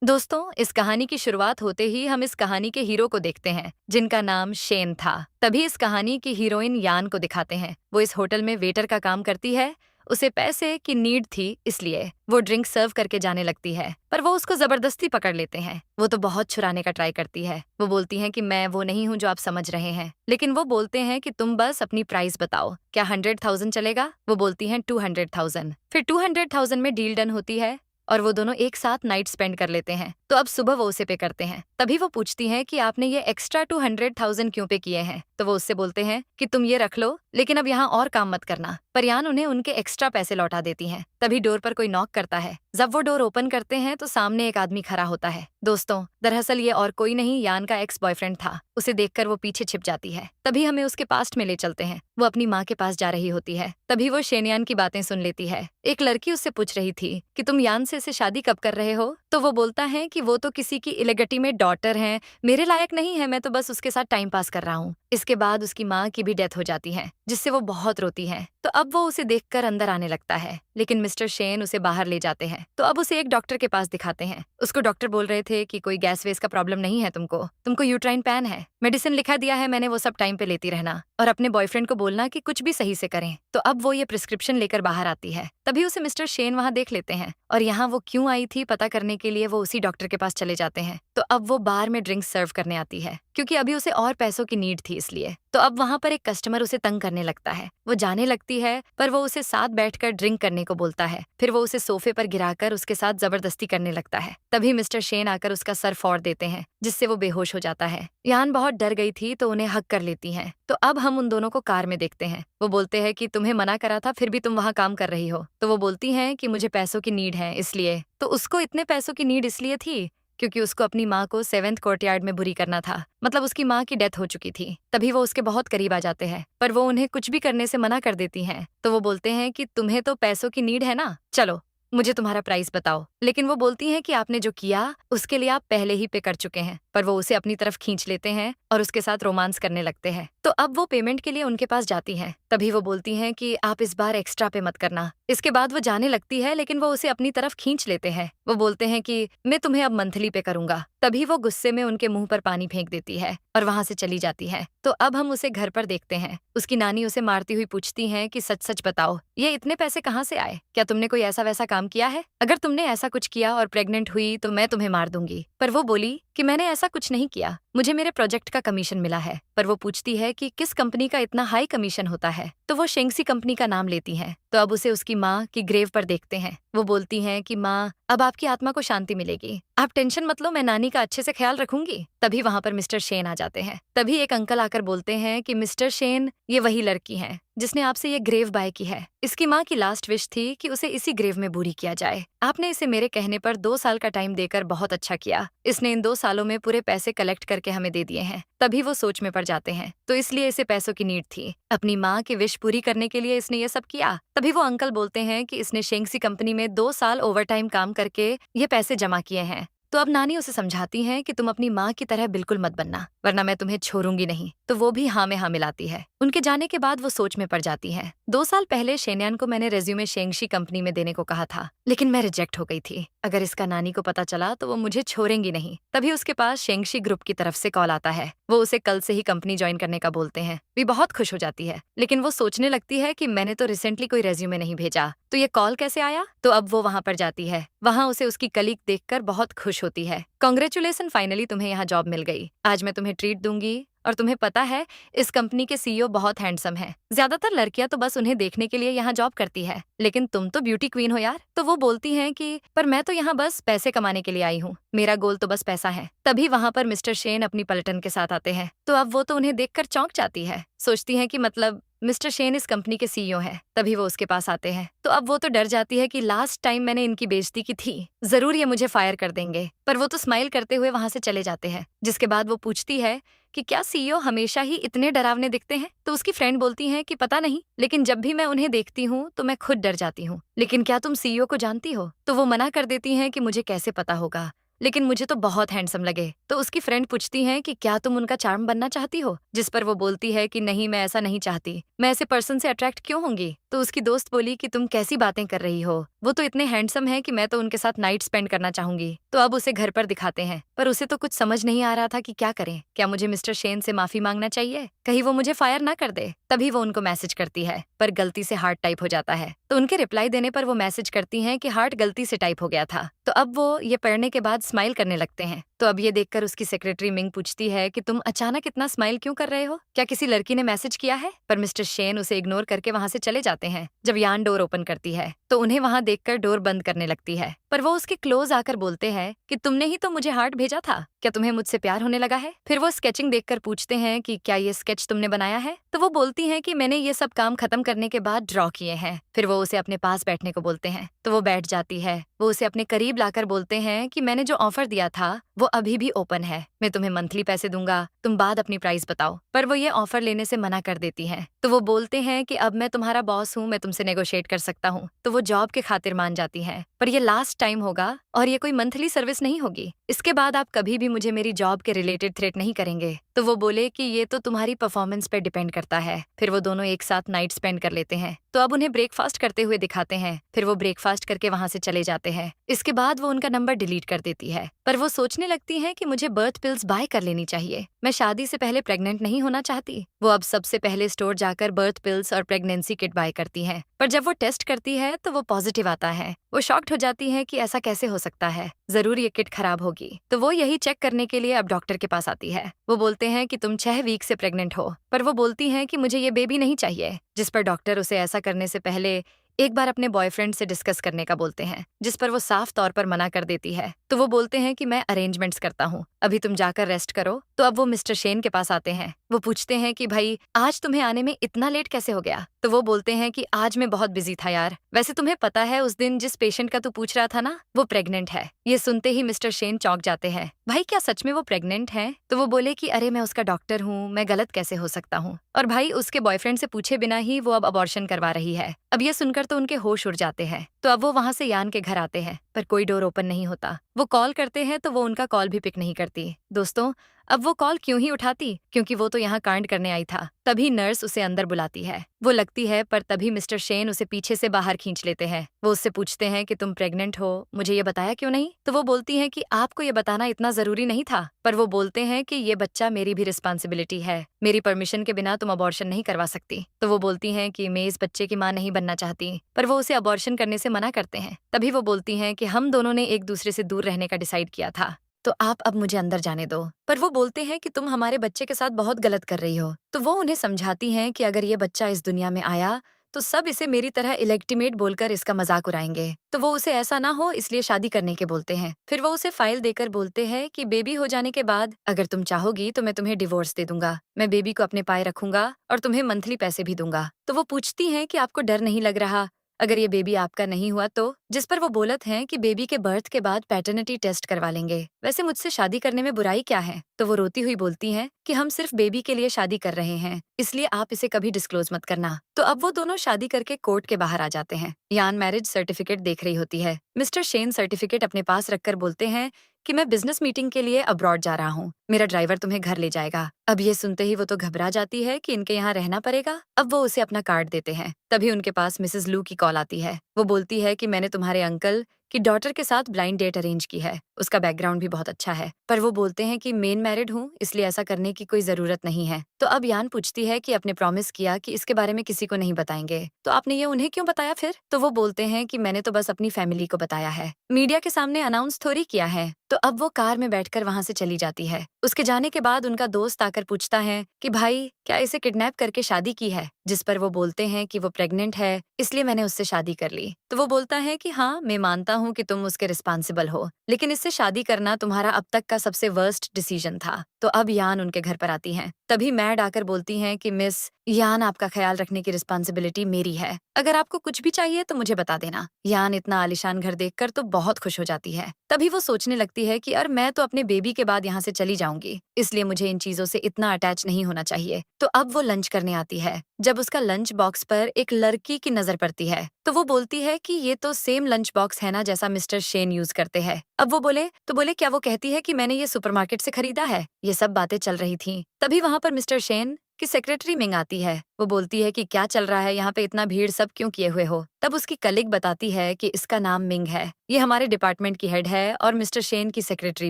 दोस्तों, इस कहानी की शुरुआत होते ही हम इस कहानी के हीरो को देखते हैं, जिनका नाम शेन था। तभी इस कहानी की हीरोइन यान को दिखाते हैं। वो इस होटल में वेटर का काम करती है। उसे पैसे की नीड थी, इसलिए वो ड्रिंक सर्व करके जाने लगती है, पर वो उसको जबरदस्ती पकड़ लेते हैं। वो तो बहुत छुड़ाने का ट्राई करती है। वो बोलती है कि मैं वो नहीं हूँ जो आप समझ रहे हैं, लेकिन वो बोलते हैं कि तुम बस अपनी प्राइस बताओ, क्या 100,000 चलेगा? वो बोलती हैं 200,000। फिर 200,000 में डील डन होती है और वो दोनों एक साथ नाइट स्पेंड कर लेते हैं। तो अब सुबह वो उसे पे करते हैं। तभी वो पूछती हैं कि आपने ये एक्स्ट्रा 200,000 क्यों पे किए हैं? तो वो उससे बोलते हैं कि तुम ये रख लो, लेकिन अब यहाँ और काम मत करना। पर यान उन्हें उनके एक्स्ट्रा पैसे लौटा देती हैं। तभी डोर पर कोई नॉक करता है। जब वो डोर ओपन करते हैं तो सामने एक आदमी खड़ा होता है। दोस्तों, दरअसल ये और कोई नहीं, यान का एक्स बॉयफ्रेंड था। उसे देखकर वो पीछे छिप जाती है। तभी हमें उसके पास्ट में ले चलते हैं। वो अपनी माँ के पास जा रही होती है। तभी वो शेनयान की बातें सुन लेती है। एक लड़की उससे पूछ रही थी कि तुम यान से शादी कब कर रहे हो? तो वो बोलता है कि वो तो किसी की इलेगटिमेट डॉटर हैं, मेरे लायक नहीं है, मैं तो बस उसके साथ टाइम पास कर रहा हूँ। इसके बाद उसकी माँ की भी डेथ हो जाती है, जिससे वो बहुत रोती है। तो अब वो उसे देखकर अंदर आने लगता है, लेकिन मिस्टर शेन उसे बाहर ले जाते हैं। तो अब उसे एक डॉक्टर के पास दिखाते हैं। उसको डॉक्टर बोल रहे थे कि कोई गैस वेस का प्रॉब्लम नहीं है, तुमको यूट्राइन पैन है, मेडिसिन लिखा दिया है मैंने, वो सब टाइम पे लेती रहना और अपने बॉयफ्रेंड को बोलना कि कुछ भी सही से करें। तो अब वो ये प्रिस्क्रिप्शन लेकर बाहर आती है। तभी उसे मिस्टर शेन वहां देख लेते हैं और यहाँ वो क्यों आई थी पता करने के लिए वो उसी डॉक्टर के पास चले जाते हैं। तो अब वो बार में ड्रिंक्स सर्व करने आती है, क्योंकि अभी उसे और पैसों की नीड थी इसलिए। तो अब वहां पर एक कस्टमर उसे तंग करने लगता है। वो जाने लगती है, पर वो उसे साथ बैठकर ड्रिंक करने को बोलता है। फिर वो उसे सोफे पर गिराकर उसके साथ जबरदस्ती करने लगता है। तभी मिस्टर शेन आकर उसका सर फोड़ देते हैं, जिससे वो बेहोश हो जाता है। यान बहुत डर गई थी तो उन्हें हक कर लेती हैं। तो अब हम उन दोनों को कार में देखते हैं। वो बोलते हैं कि तुम्हें मना करा था, फिर भी तुम वहां काम कर रही हो। तो वो बोलती हैं कि मुझे पैसों की नीड है इसलिए। तो उसको इतने पैसों की नीड इसलिए थी क्योंकि उसको अपनी माँ को 7th कोर्टयार्ड में बुरी करना था। मतलब उसकी माँ की डेथ हो चुकी थी। तभी वो उसके बहुत करीब आ जाते हैं, पर वो उन्हें कुछ भी करने से मना कर देती हैं। तो वो बोलते हैं कि तुम्हें तो पैसों की नीड है ना, चलो मुझे तुम्हारा प्राइस बताओ। लेकिन वो बोलती हैं कि आपने जो किया उसके लिए आप पहले ही पे कर चुके हैं। पर वो उसे अपनी तरफ खींच लेते हैं और उसके साथ रोमांस करने लगते हैं। तो अब वो पेमेंट के लिए उनके पास जाती हैं। तभी वो बोलती हैं कि आप इस बार एक्स्ट्रा पे मत करना। इसके बाद वो जाने लगती है, लेकिन वो उसे अपनी तरफ खींच लेते हैं। वो बोलते हैं कि मैं तुम्हें अब मंथली पे करूंगा। तभी वो गुस्से में उनके मुंह पर पानी फेंक देती है और वहां से चली जाती है। तो अब हम उसे घर पर देखते हैं। उसकी नानी उसे मारती हुई पूछती हैं कि सच सच बताओ, ये इतने पैसे कहाँ से आए? क्या तुमने कोई ऐसा वैसा काम किया है? अगर तुमने ऐसा कुछ किया और प्रेग्नेंट हुई तो मैं तुम्हें मार दूंगी। पर वो बोली कि मैंने ऐसा कुछ नहीं किया, मुझे मेरे प्रोजेक्ट का कमीशन मिला है। पर वो पूछती है कि किस कंपनी का इतना हाई कमीशन होता है? तो वो शेंगसी कंपनी का नाम लेती हैं। तो अब उसे उसकी माँ की ग्रेव पर देखते हैं। वो बोलती हैं कि माँ, अब आपकी आत्मा को शांति मिलेगी, आप टेंशन मत लो, मैं नानी का अच्छे से ख्याल रखूंगी। तभी वहां पर मिस्टर शेन आ जाते हैं। तभी एक अंकल आकर बोलते हैं कि मिस्टर शेन, ये वही लड़की है जिसने आपसे ये ग्रेव बाय की है। इसकी माँ की लास्ट विश थी कि उसे इसी ग्रेव में बुरी किया जाए। आपने इसे मेरे कहने पर 2 साल का टाइम देकर बहुत अच्छा किया। इसने इन 2 सालों में पूरे पैसे कलेक्ट करके हमें दे दिए हैं। तभी वो सोच में पड़ जाते हैं। तो इसलिए इसे पैसों की नीड थी, अपनी माँ की विश पूरी करने के लिए इसने ये सब किया। तभी वो अंकल बोलते हैं कि इसने शेंगसी कंपनी में 2 साल ओवरटाइम काम करके ये पैसे जमा किए हैं। तो अब नानी उसे समझाती हैं कि तुम अपनी माँ की तरह बिल्कुल मत बनना, वरना मैं तुम्हें छोड़ूंगी नहीं। तो वो भी हाँ में हाँ मिलाती है। उनके जाने के बाद वो सोच में पड़ जाती है। 2 साल पहले शेनयान को मैंने रेज्यूमे शेंगशी कंपनी में देने को कहा था, लेकिन मैं रिजेक्ट हो गई थी। अगर इसका नानी को पता चला तो वो मुझे छोड़ेंगी नहीं। तभी उसके पास शेंगशी ग्रुप की तरफ से कॉल आता है। वो उसे कल से ही कंपनी ज्वाइन करने का बोलते हैं। वे बहुत खुश हो जाती है, लेकिन वो सोचने लगती है कि मैंने तो रिसेंटली कोई रेज्यूमे नहीं भेजा, तो ये कॉल कैसे आया? तो अब वो वहां पर जाती है। वहां उसे उसकी कलीग देखकर बहुत खुश होती है। कांग्रेचुलेसन, फाइनली तुम्हें यहाँ जॉब मिल गई। आज मैं तुम्हें ट्रीट दूंगी। और तुम्हें पता है, इस कंपनी के सीईओ बहुत हैंडसम है। ज्यादातर लड़कियां तो बस उन्हें देखने के लिए यहाँ जॉब करती है, लेकिन तुम तो ब्यूटी क्वीन हो यार। तो वो बोलती हैं कि पर मैं तो यहाँ बस पैसे कमाने के लिए आई हूँ, मेरा गोल तो बस पैसा है। तभी वहां पर मिस्टर शेन अपनी पलटन के साथ आते हैं। तो अब वो तो उन्हें देखकर चौंक जाती है, सोचती है कि मतलब मिस्टर शेन इस कंपनी के सीईओ हैं। तभी वो उसके पास आते हैं। तो अब वो तो डर जाती है कि लास्ट टाइम मैंने इनकी बेइज्जती की थी, जरूर ये मुझे फायर कर देंगे। पर वो तो स्माइल करते हुए वहां से चले जाते हैं। जिसके बाद वो पूछती है कि क्या सीईओ हमेशा ही इतने डरावने दिखते हैं? तो उसकी फ्रेंड बोलती है कि पता नहीं, लेकिन जब भी मैं उन्हें देखती हूँ तो मैं खुद डर जाती हूँ। लेकिन क्या तुम सीईओ को जानती हो? तो वो मना कर देती हैं कि मुझे कैसे पता होगा, लेकिन मुझे तो बहुत हैंडसम लगे। तो उसकी फ्रेंड पूछती है कि क्या तुम उनका चार्म बनना चाहती हो, जिस पर वो बोलती है कि नहीं, मैं ऐसा नहीं चाहती, मैं ऐसे पर्सन से अट्रैक्ट क्यों होंगी। तो उसकी दोस्त बोली कि तुम कैसी बातें कर रही हो, वो तो इतने हैंडसम है कि मैं तो उनके साथ नाइट स्पेंड करना चाहूंगी। तो अब उसे घर पर दिखाते हैं, पर उसे तो कुछ समझ नहीं आ रहा था कि क्या करें। क्या मुझे मिस्टर शेन से माफी मांगना चाहिए, कहीं वो मुझे फायर ना कर दे। तभी वो उनको मैसेज करती है, पर गलती से हार्ट टाइप हो जाता है। तो उनके रिप्लाई देने पर वो मैसेज करती हैं कि हार्ट गलती से टाइप हो गया था। तो अब वो ये पढ़ने के बाद स्माइल करने लगते हैं। तो अब ये देखकर उसकी सेक्रेटरी मिंग पूछती है कि तुम अचानक इतना स्माइल क्यों कर रहे हो, क्या किसी लड़की ने मैसेज किया है। पर मिस्टर शेन उसे इग्नोर करके वहां से चले जाते हैं। जब यान डोर ओपन करती है तो उन्हें वहां देखकर डोर बंद करने लगती है, पर वो उसके क्लोज आकर बोलते हैं कि तुमने ही तो मुझे हार्ट भेजा था, क्या तुम्हें मुझसे प्यार होने लगा है। फिर वो स्केचिंग देखकर पूछते हैं कि क्या ये स्केच तुमने बनाया है। तो वो बोलती हैं कि मैंने ये सब काम खत्म करने के बाद ड्रॉ किए हैं। फिर वो उसे अपने पास बैठने को बोलते हैं, तो वो बैठ जाती है। वो उसे अपने करीब लाकर बोलते हैं कि मैंने जो ऑफर दिया था वो अभी भी ओपन है, मैं तुम्हें मंथली पैसे दूंगा, तुम बाद अपनी प्राइस बताओ। पर वो ये ऑफर लेने से मना कर देती है। तो वो बोलते हैं कि अब मैं तुम्हारा बॉस हूँ, मैं तुमसे नेगोशिएट कर सकता हूँ। तो वो जॉब के खातिर मान जाती है, पर ये लास्ट टाइम होगा और ये कोई मंथली सर्विस नहीं होगी। इसके बाद आप कभी भी मुझे मेरी जॉब के रिलेटेड थ्रेट नहीं करेंगे। तो वो बोले कि ये तो तुम्हारी परफॉर्मेंस पे डिपेंड करता है। फिर वो दोनों एक साथ नाइट स्पेंड कर लेते हैं। तो अब उन्हें ब्रेकफास्ट करते हुए दिखाते हैं। फिर वो ब्रेकफास्ट करके वहां से चले जाते हैं। इसके बाद वो उनका नंबर डिलीट कर देती है, पर वो सोचने लगती है कि मुझे बर्थ पिल्स बाय कर लेनी चाहिए, मैं शादी से पहले प्रेग्नेंट नहीं होना चाहती। वो अब सबसे पहले स्टोर जाकर बर्थ पिल्स और प्रेगनेंसी किट बाय करती है, पर जब वो टेस्ट करती है तो वो पॉजिटिव आता है। वो शॉक्ड हो जाती है कि ऐसा कैसे हो सकता है, जरूर ये किट खराब होगी। तो वो यही चेक करने के लिए अब डॉक्टर के पास आती है। वो बोलते हैं कि तुम 6 वीक से प्रेग्नेंट हो, पर वो बोलती हैं कि मुझे ये बेबी नहीं चाहिए। जिस पर डॉक्टर उसे ऐसा करने से पहले एक बार अपने बॉयफ्रेंड से डिस्कस करने का बोलते हैं, जिस पर वो साफ तौर पर मना कर देती है। तो वो बोलते हैं कि मैं अरेंजमेंट्स करता हूँ, अभी तुम जाकर रेस्ट करो। तो अब वो मिस्टर शेन के पास आते हैं। वो पूछते हैं कि भाई आज तुम्हें आने में इतना लेट कैसे हो गया। तो वो बोलते हैं कि आज मैं बहुत बिजी था यार, वैसे तुम्हें पता है उस दिन जिस पेशेंट का तू पूछ रहा था ना, वो प्रेग्नेंट है। ये सुनते ही मिस्टर शेन चौंक जाते हैं, भाई क्या सच में वो प्रेग्नेंट है। तो वो बोले कि अरे मैं उसका डॉक्टर हूँ, मैं गलत कैसे हो सकता हूँ। और भाई उसके बॉयफ्रेंड से पूछे बिना ही वो अब अबॉर्शन करवा रही है। अब ये सुनकर तो उनके होश उड़ जाते हैं। तो अब वो वहां से यान के घर आते हैं, पर कोई डोर ओपन नहीं होता। वो कॉल करते हैं तो वो उनका कॉल भी पिक नहीं करती। दोस्तों अब वो कॉल क्यों ही उठाती, क्योंकि वो तो यहाँ कांड करने आई था। तभी नर्स उसे अंदर बुलाती है, वो लगती है, पर तभी मिस्टर शेन उसे पीछे से बाहर खींच लेते हैं। वो उससे पूछते हैं कि तुम प्रेग्नेंट हो, मुझे ये बताया क्यों नहीं। तो वो बोलती है कि आपको ये बताना इतना जरूरी नहीं था। पर वो बोलते हैं कि ये बच्चा मेरी भी रिस्पॉन्सिबिलिटी है, मेरी परमिशन के बिना तुम अबॉर्शन नहीं करवा सकती। तो वो बोलती हैं कि मैं इस बच्चे की माँ नहीं बनना चाहती, पर वो उसे अबॉर्शन करने से मना करते हैं। तभी वो बोलती हैं कि हम दोनों ने एक दूसरे से दूर रहने का डिसाइड किया था, तो आप अब मुझे अंदर जाने दो। पर वो बोलते हैं कि तुम हमारे बच्चे के साथ बहुत गलत कर रही हो। तो वो उन्हें समझाती हैं कि अगर ये बच्चा इस दुनिया में आया तो सब इसे मेरी तरह इलेक्टिमेट बोलकर इसका मजाक उड़ाएंगे। तो वो उसे ऐसा ना हो इसलिए शादी करने के बोलते हैं। फिर वो उसे फाइल देकर बोलते हैं कि बेबी हो जाने के बाद अगर तुम चाहोगी तो मैं तुम्हें डिवोर्स दे दूंगा, मैं बेबी को अपने पाए रखूंगा और तुम्हें मंथली पैसे भी दूंगा। तो वो पूछती हैं कि आपको डर नहीं लग रहा अगर ये बेबी आपका नहीं हुआ तो। जिस पर वो बोलत हैं कि बेबी के बर्थ के बाद पैटर्निटी टेस्ट करवा लेंगे, वैसे मुझसे शादी करने में बुराई क्या है। तो वो रोती हुई बोलती हैं कि हम सिर्फ बेबी के लिए शादी कर रहे हैं, इसलिए आप इसे कभी डिस्क्लोज मत करना। तो अब वो दोनों शादी करके कोर्ट के बाहर आ जाते हैं। यान मैरिज सर्टिफिकेट देख रही होती है। मिस्टर शेन सर्टिफिकेट अपने पास रखकर बोलते हैं कि मैं बिजनेस मीटिंग के लिए अब्रॉड जा रहा हूँ, मेरा ड्राइवर तुम्हें घर ले जाएगा। अब ये सुनते ही वो तो घबरा जाती है कि इनके यहाँ रहना पड़ेगा। अब वो उसे अपना कार्ड देते हैं। तभी उनके पास मिसेस लू की कॉल आती है। वो बोलती है कि मैंने तुम्हारे अंकल की डॉटर के साथ ब्लाइंड डेट अरेंज की है, उसका बैकग्राउंड भी बहुत अच्छा है। पर वो बोलते हैं कि मेन मैरिड हूँ, इसलिए ऐसा करने की कोई जरूरत नहीं है। तो अब यान पूछती है कि आपने प्रॉमिस किया कि इसके बारे में किसी को नहीं बताएंगे, तो आपने ये उन्हें क्यों बताया फिर। तो वो बोलते हैं कि मैंने तो बस अपनी फैमिली को बताया है, मीडिया के सामने अनाउंस थोड़ी किया है। तो अब वो कार में बैठकर वहां से चली जाती है। उसके जाने के बाद उनका दोस्त आकर पूछता है कि भाई क्या इसे किडनैप करके शादी की है। जिस पर वो बोलते हैं कि वो प्रेग्नेंट है, इसलिए मैंने उससे शादी कर ली। तो वो बोलता है कि हाँ मैं मानता हूँ कि तुम उसके रिस्पॉन्सिबल हो, लेकिन इससे शादी करना तुम्हारा अब तक का सबसे वर्स्ट डिसीजन था। तो अब यान उनके घर पर आती हैं। तभी मैड आकर बोलती हैं कि मिस यान, आपका ख्याल रखने की रिस्पॉन्सिबिलिटी मेरी है, अगर आपको कुछ भी चाहिए तो मुझे बता देना। यान इतना आलिशान घर देखकर तो बहुत खुश हो जाती है। तभी वो सोचने लगती है कि यार मैं तो अपने बेबी के बाद यहाँ से चली जाऊंगी। जाऊंगी, इसलिए मुझे इन चीजों से इतना अटैच नहीं होना चाहिए। तो अब वो लंच करने आती है। जब उसका लंच बॉक्स पर एक लड़की की नजर पड़ती है तो वो बोलती है कि ये तो सेम लंच बॉक्स है ना जैसा मिस्टर शेन यूज करते हैं। अब वो बोले क्या वो कहती है कि मैंने ये सुपरमार्केट से खरीदा है। ये सब बातें चल रही थी। तभी वहां पर मिस्टर शेन की सेक्रेटरी मिंग आती है। वो बोलती है कि क्या चल रहा है यहाँ पे, इतना भीड़ सब क्यों किए हुए हो। तब उसकी कलीग बताती है कि इसका नाम मिंग है, ये हमारे डिपार्टमेंट की हेड है और मिस्टर शेन की सेक्रेटरी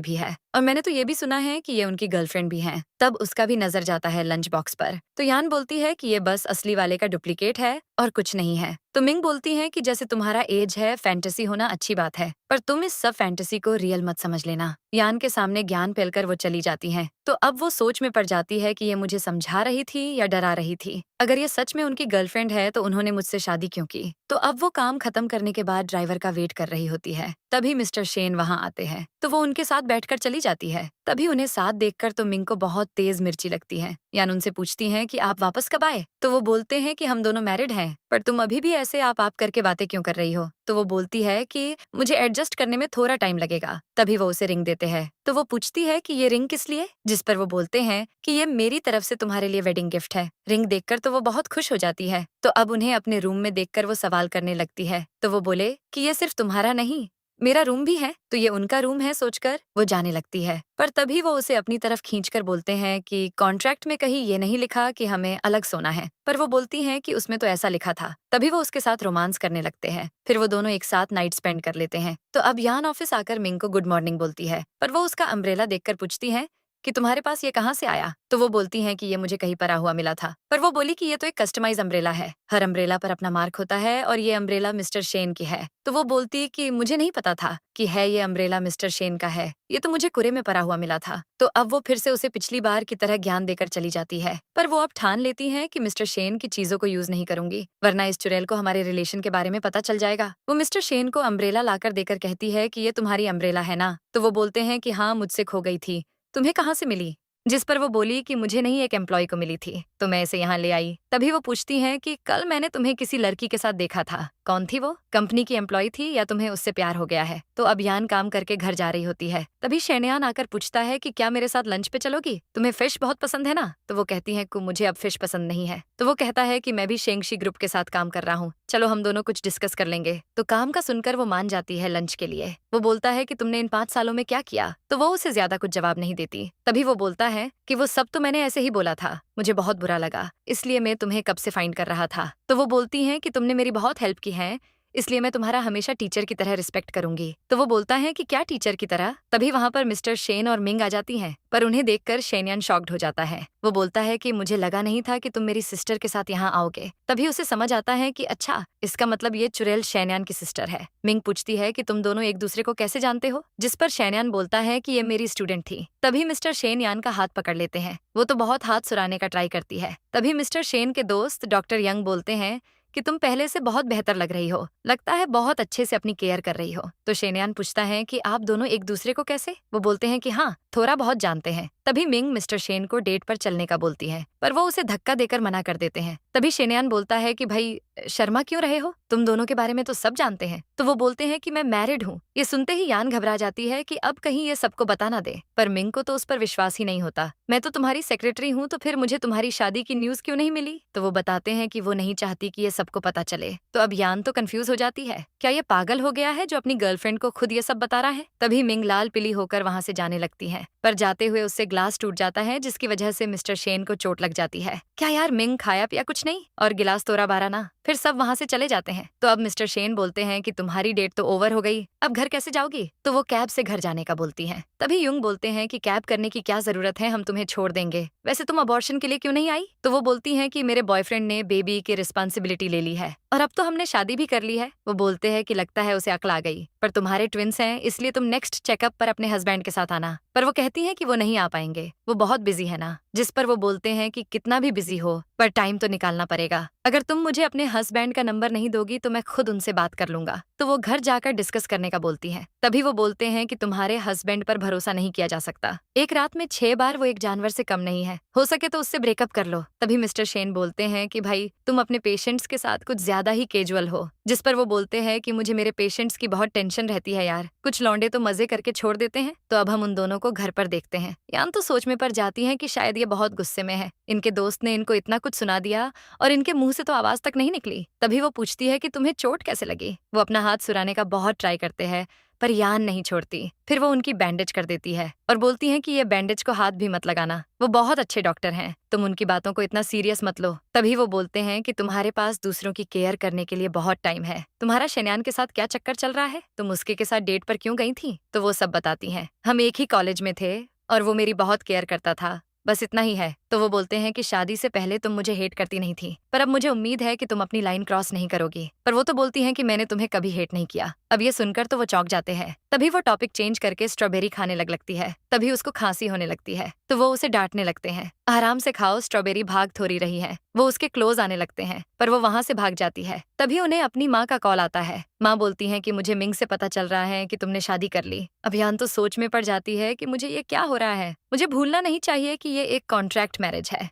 भी है, और मैंने तो ये भी सुना है कि ये उनकी गर्लफ्रेंड भी है। तब उसका भी नजर जाता है लंच बॉक्स पर, तो यान बोलती है कि ये बस असली वाले का डुप्लीकेट है और कुछ नहीं है। तो मिंग बोलती है कि जैसे तुम्हारा एज है, फैंटेसी होना अच्छी बात है, पर तुम इस सब फैंटेसी को रियल मत समझ लेना। यान के सामने ज्ञान फैलकर वो चली जाती हैं। तो अब वो सोच में पड़ जाती है कि ये मुझे समझा रही थी या डरा रही थी। अगर ये सच में उनकी गर्लफ्रेंड है तो उन्होंने मुझसे शादी क्यों की। तो अब वो काम खत्म करने के बाद ड्राइवर का वेट कर रही होती है। तभी मिस्टर शेन वहां आते हैं तो वो उनके साथ बैठकर चली जाती है। तभी उन्हें साथ देखकर तो मिंग को बहुत तेज मिर्ची लगती है। यान उनसे पूछती हैं कि आप वापस कब आए। तो वो बोलते हैं कि हम दोनों मैरिड हैं, पर तुम अभी भी ऐसे आप करके बातें क्यों कर रही हो। तो वो बोलती है कि मुझे एडजस्ट करने में थोड़ा टाइम लगेगा। तभी वो उसे रिंग देते हैं। तो वो पूछती है कि ये रिंग किस लिए, जिस पर वो बोलते हैं कि ये मेरी तरफ से तुम्हारे लिए वेडिंग गिफ्ट है। रिंग देखकर तो वो बहुत खुश हो जाती है। तो अब उन्हें अपने रूम में देखकर वो सवाल करने लगती है। तो वो बोले कि ये सिर्फ तुम्हारा नहीं, मेरा रूम भी है। तो ये उनका रूम है सोचकर वो जाने लगती है, पर तभी वो उसे अपनी तरफ खींचकर बोलते हैं कि कॉन्ट्रैक्ट में कहीं ये नहीं लिखा कि हमें अलग सोना है। पर वो बोलती हैं कि उसमें तो ऐसा लिखा था। तभी वो उसके साथ रोमांस करने लगते हैं। फिर वो दोनों एक साथ नाइट स्पेंड कर लेते हैं। तो अब यान ऑफिस आकर मिंग को गुड मॉर्निंग बोलती है, पर वो उसका अम्ब्रेला देखकर पूछती है कि तुम्हारे पास ये कहाँ से आया। तो वो बोलती हैं कि ये मुझे कहीं परा हुआ मिला था। पर वो बोली कि ये तो एक कस्टमाइज अम्ब्रेला है, हर अम्ब्रेला पर अपना मार्क होता है और ये अम्ब्रेला मिस्टर शेन की है। तो वो बोलती कि मुझे नहीं पता था कि है ये अम्ब्रेला मिस्टर शेन का है, ये तो मुझे कुरे में परा हुआ मिला था। तो अब वो फिर से उसे पिछली बार की तरह ज्ञान देकर चली जाती है, पर वो अब ठान लेती है कि मिस्टर शेन की चीजों को यूज नहीं करूंगी, वरना इस चुड़ैल को हमारे रिलेशन के बारे में पता चल जाएगा। वो मिस्टर शेन को अम्ब्रेला लाकर देकर कहती है कि ये तुम्हारी अम्ब्रेला है ना। तो वो बोलते हैं कि हाँ, मुझसे खो गई थी, तुम्हें कहाँ से मिली। जिस पर वो बोली कि मुझे नहीं, एक एम्प्लॉय को मिली थी, तो मैं इसे यहाँ ले आई। तभी वो पूछती हैं कि कल मैंने तुम्हें किसी लड़की के साथ देखा था, कौन थी वो, कंपनी की एम्प्लॉय थी या तुम्हें उससे प्यार हो गया है। तो अब यान काम करके घर जा रही होती है। तभी शेनयान आकर पूछता है कि क्या मेरे साथ लंच पे चलोगी, तुम्हें फिश बहुत पसंद है ना। तो वो कहती है कि मुझे अब फिश पसंद नहीं है। तो वो कहता है कि मैं भी शेंगशी ग्रुप के साथ काम कर रहा हूँ, चलो हम दोनों कुछ डिस्कस कर लेंगे। तो काम का सुनकर वो मान जाती है लंच के लिए। वो बोलता है कि तुमने इन 5 सालों में क्या किया। तो वो उसे ज्यादा कुछ जवाब नहीं देती। तभी वो बोलता है कि वो सब तो मैंने ऐसे ही बोला था, मुझे बहुत बुरा लगा, इसलिए मैं तुम्हें कब से फाइंड कर रहा था। तो वो बोलती हैं कि तुमने मेरी बहुत हेल्प की है, इसलिए मैं तुम्हारा हमेशा टीचर की तरह रिस्पेक्ट करूंगी। तो वो बोलता है कि क्या टीचर की तरह। तभी वहां पर मिस्टर शेन और मिंग आ जाती हैं, पर उन्हें देखकर शेनयान शॉक्ड हो जाता है। वो बोलता है कि मुझे लगा नहीं था कि तुम मेरी सिस्टर के साथ यहाँ आओगे। तभी उसे समझ आता है कि अच्छा, इसका मतलब ये चुड़ैल शेनयान की सिस्टर है। मिंग पूछती है कि तुम दोनों एक दूसरे को कैसे जानते हो, जिस पर शेनयान बोलता है कि ये मेरी स्टूडेंट थी। तभी मिस्टर शेनयान का हाथ पकड़ लेते हैं। वो तो बहुत हाथ सुराने का ट्राई करती है। तभी मिस्टर शेन के दोस्त डॉक्टर यंग बोलते हैं कि तुम पहले से बहुत बेहतर लग रही हो, लगता है बहुत अच्छे से अपनी केयर कर रही हो। तो शेनयान पूछता है कि आप दोनों एक दूसरे को कैसे। वो बोलते हैं कि हाँ, थोड़ा बहुत जानते हैं। तभी मिंग मिस्टर शेन को डेट पर चलने का बोलती है, पर वो उसे धक्का देकर मना कर देते हैं। तभी शेनयान बोलता है कि भाई शर्मा क्यों रहे हो, तुम दोनों के बारे में तो सब जानते हैं। तो वो बोलते हैं कि मैं मैरिड हूँ। ये सुनते ही यान घबरा जाती है कि अब कहीं ये सबको बता ना दे, पर मिंग को तो उस पर विश्वास ही नहीं होता। मैं तो तुम्हारी सेक्रेटरी हूँ, तो फिर मुझे तुम्हारी शादी की न्यूज क्यों नहीं मिली। तो वो बताते हैं कि वो नहीं चाहती कि ये सबको पता चले। तो अब यान तो कंफ्यूज हो जाती है, क्या ये पागल हो गया है जो अपनी गर्लफ्रेंड को खुद ये सब बता रहा है। तभी मिंग लाल पीली होकर वहां से जाने लगती है, पर जाते हुए उससे ग्लास टूट जाता है, जिसकी वजह से मिस्टर शेन को चोट लग जाती है। क्या यार, मिंग खाया पिया कुछ नहीं और गिलास तोड़ा बारा ना। फिर सब वहां से चले जाते हैं। तो अब मिस्टर शेन बोलते हैं कि तुम्हारी डेट तो ओवर हो गई, अब घर कैसे जाओगी। तो वो कैब से घर जाने का बोलती हैं। तभी युंग बोलते हैं कि कैब करने की क्या जरूरत है, हम तुम्हें छोड़ देंगे, वैसे तुम अबॉर्शन के लिए क्यों नहीं आई। तो वो बोलती हैं कि मेरे बॉयफ्रेंड ने बेबी की रिस्पॉन्सिबिलिटी ले ली है और अब तो हमने शादी भी कर ली है। वो बोलते हैं कि लगता है उसे अक्ल आ गई, पर तुम्हारे ट्विंस हैं, इसलिए तुम नेक्स्ट चेकअप पर अपने हस्बैंड के साथ आना। पर वो कहती हैं कि वो नहीं आ पाएंगे, वो बहुत बिजी है ना। जिस पर वो बोलते हैं कि कितना भी बिजी हो, पर टाइम तो निकालना पड़ेगा। अगर तुम मुझे अपने हस्बैंड का नंबर नहीं दोगी तो मैं खुद उनसे बात कर लूंगा। तो वो घर जाकर डिस्कस करने का बोलती है। तभी वो बोलते हैं कि तुम्हारे हस्बैंड पर भरोसा नहीं किया जा सकता, एक रात में 6 बार वो एक जानवर से कम नहीं है, हो सके तो उससे ब्रेकअप कर लो। तभी मिस्टर शेन बोलते हैं कि भाई तुम अपने पेशेंट्स के साथ कुछ ज्यादा ही कैजुअल हो। जिस पर वो बोलते हैं कि मुझे मेरे पेशेंट्स की बहुत टेंशन टेंशन रहती है यार। कुछ लौंडे तो मजे करके छोड़ देते हैं। तो अब हम उन दोनों को घर पर देखते हैं। यान तो सोच में पड़ जाती है कि शायद ये बहुत गुस्से में है। इनके दोस्त ने इनको इतना कुछ सुना दिया और इनके मुंह से तो आवाज तक नहीं निकली। तभी वो पूछती है कि तुम्हें चोट कैसे लगी। वो अपना हाथ सुराने का बहुत ट्राई करते हैं पर यान नहीं छोड़ती। फिर वो उनकी बैंडेज कर देती है और बोलती है कि ये बैंडेज को हाथ भी मत लगाना। वो बहुत अच्छे डॉक्टर हैं, तुम उनकी बातों को इतना सीरियस मत लो। तभी वो बोलते हैं कि तुम्हारे पास दूसरों की केयर करने के लिए बहुत टाइम है। तुम्हारा शेनयान के साथ क्या चक्कर चल रहा है? तुम उसके के साथ डेट पर क्यों गई थी? तो वो सब बताती हैं। हम एक ही कॉलेज में थे और वो मेरी बहुत केयर करता था, बस इतना ही है। तो वो बोलते हैं कि शादी से पहले तुम मुझे हेट करती नहीं थी, पर अब मुझे उम्मीद है कि तुम अपनी लाइन क्रॉस नहीं करोगी। पर वो तो बोलती हैं कि मैंने तुम्हें कभी हेट नहीं किया। अब ये सुनकर तो वो चौंक जाते हैं। तभी वो टॉपिक चेंज करके स्ट्रॉबेरी खाने लगती है। तभी उसको खांसी होने लगती है तो वो उसे डांटने लगते हैं, आराम से खाओ, स्ट्रॉबेरी भाग थोड़ी रही है। वो उसके क्लोज आने लगते हैं पर वो वहां से भाग जाती है। तभी उन्हें अपनी माँ का कॉल आता है। माँ बोलती है कि मुझे मिंग से पता चल रहा है कि तुमने शादी कर ली। अभियान तो सोच में पड़ जाती है कि मुझे ये क्या हो रहा है। मुझे भूलना नहीं चाहिए कि ये एक कॉन्ट्रैक्ट मैरिज है।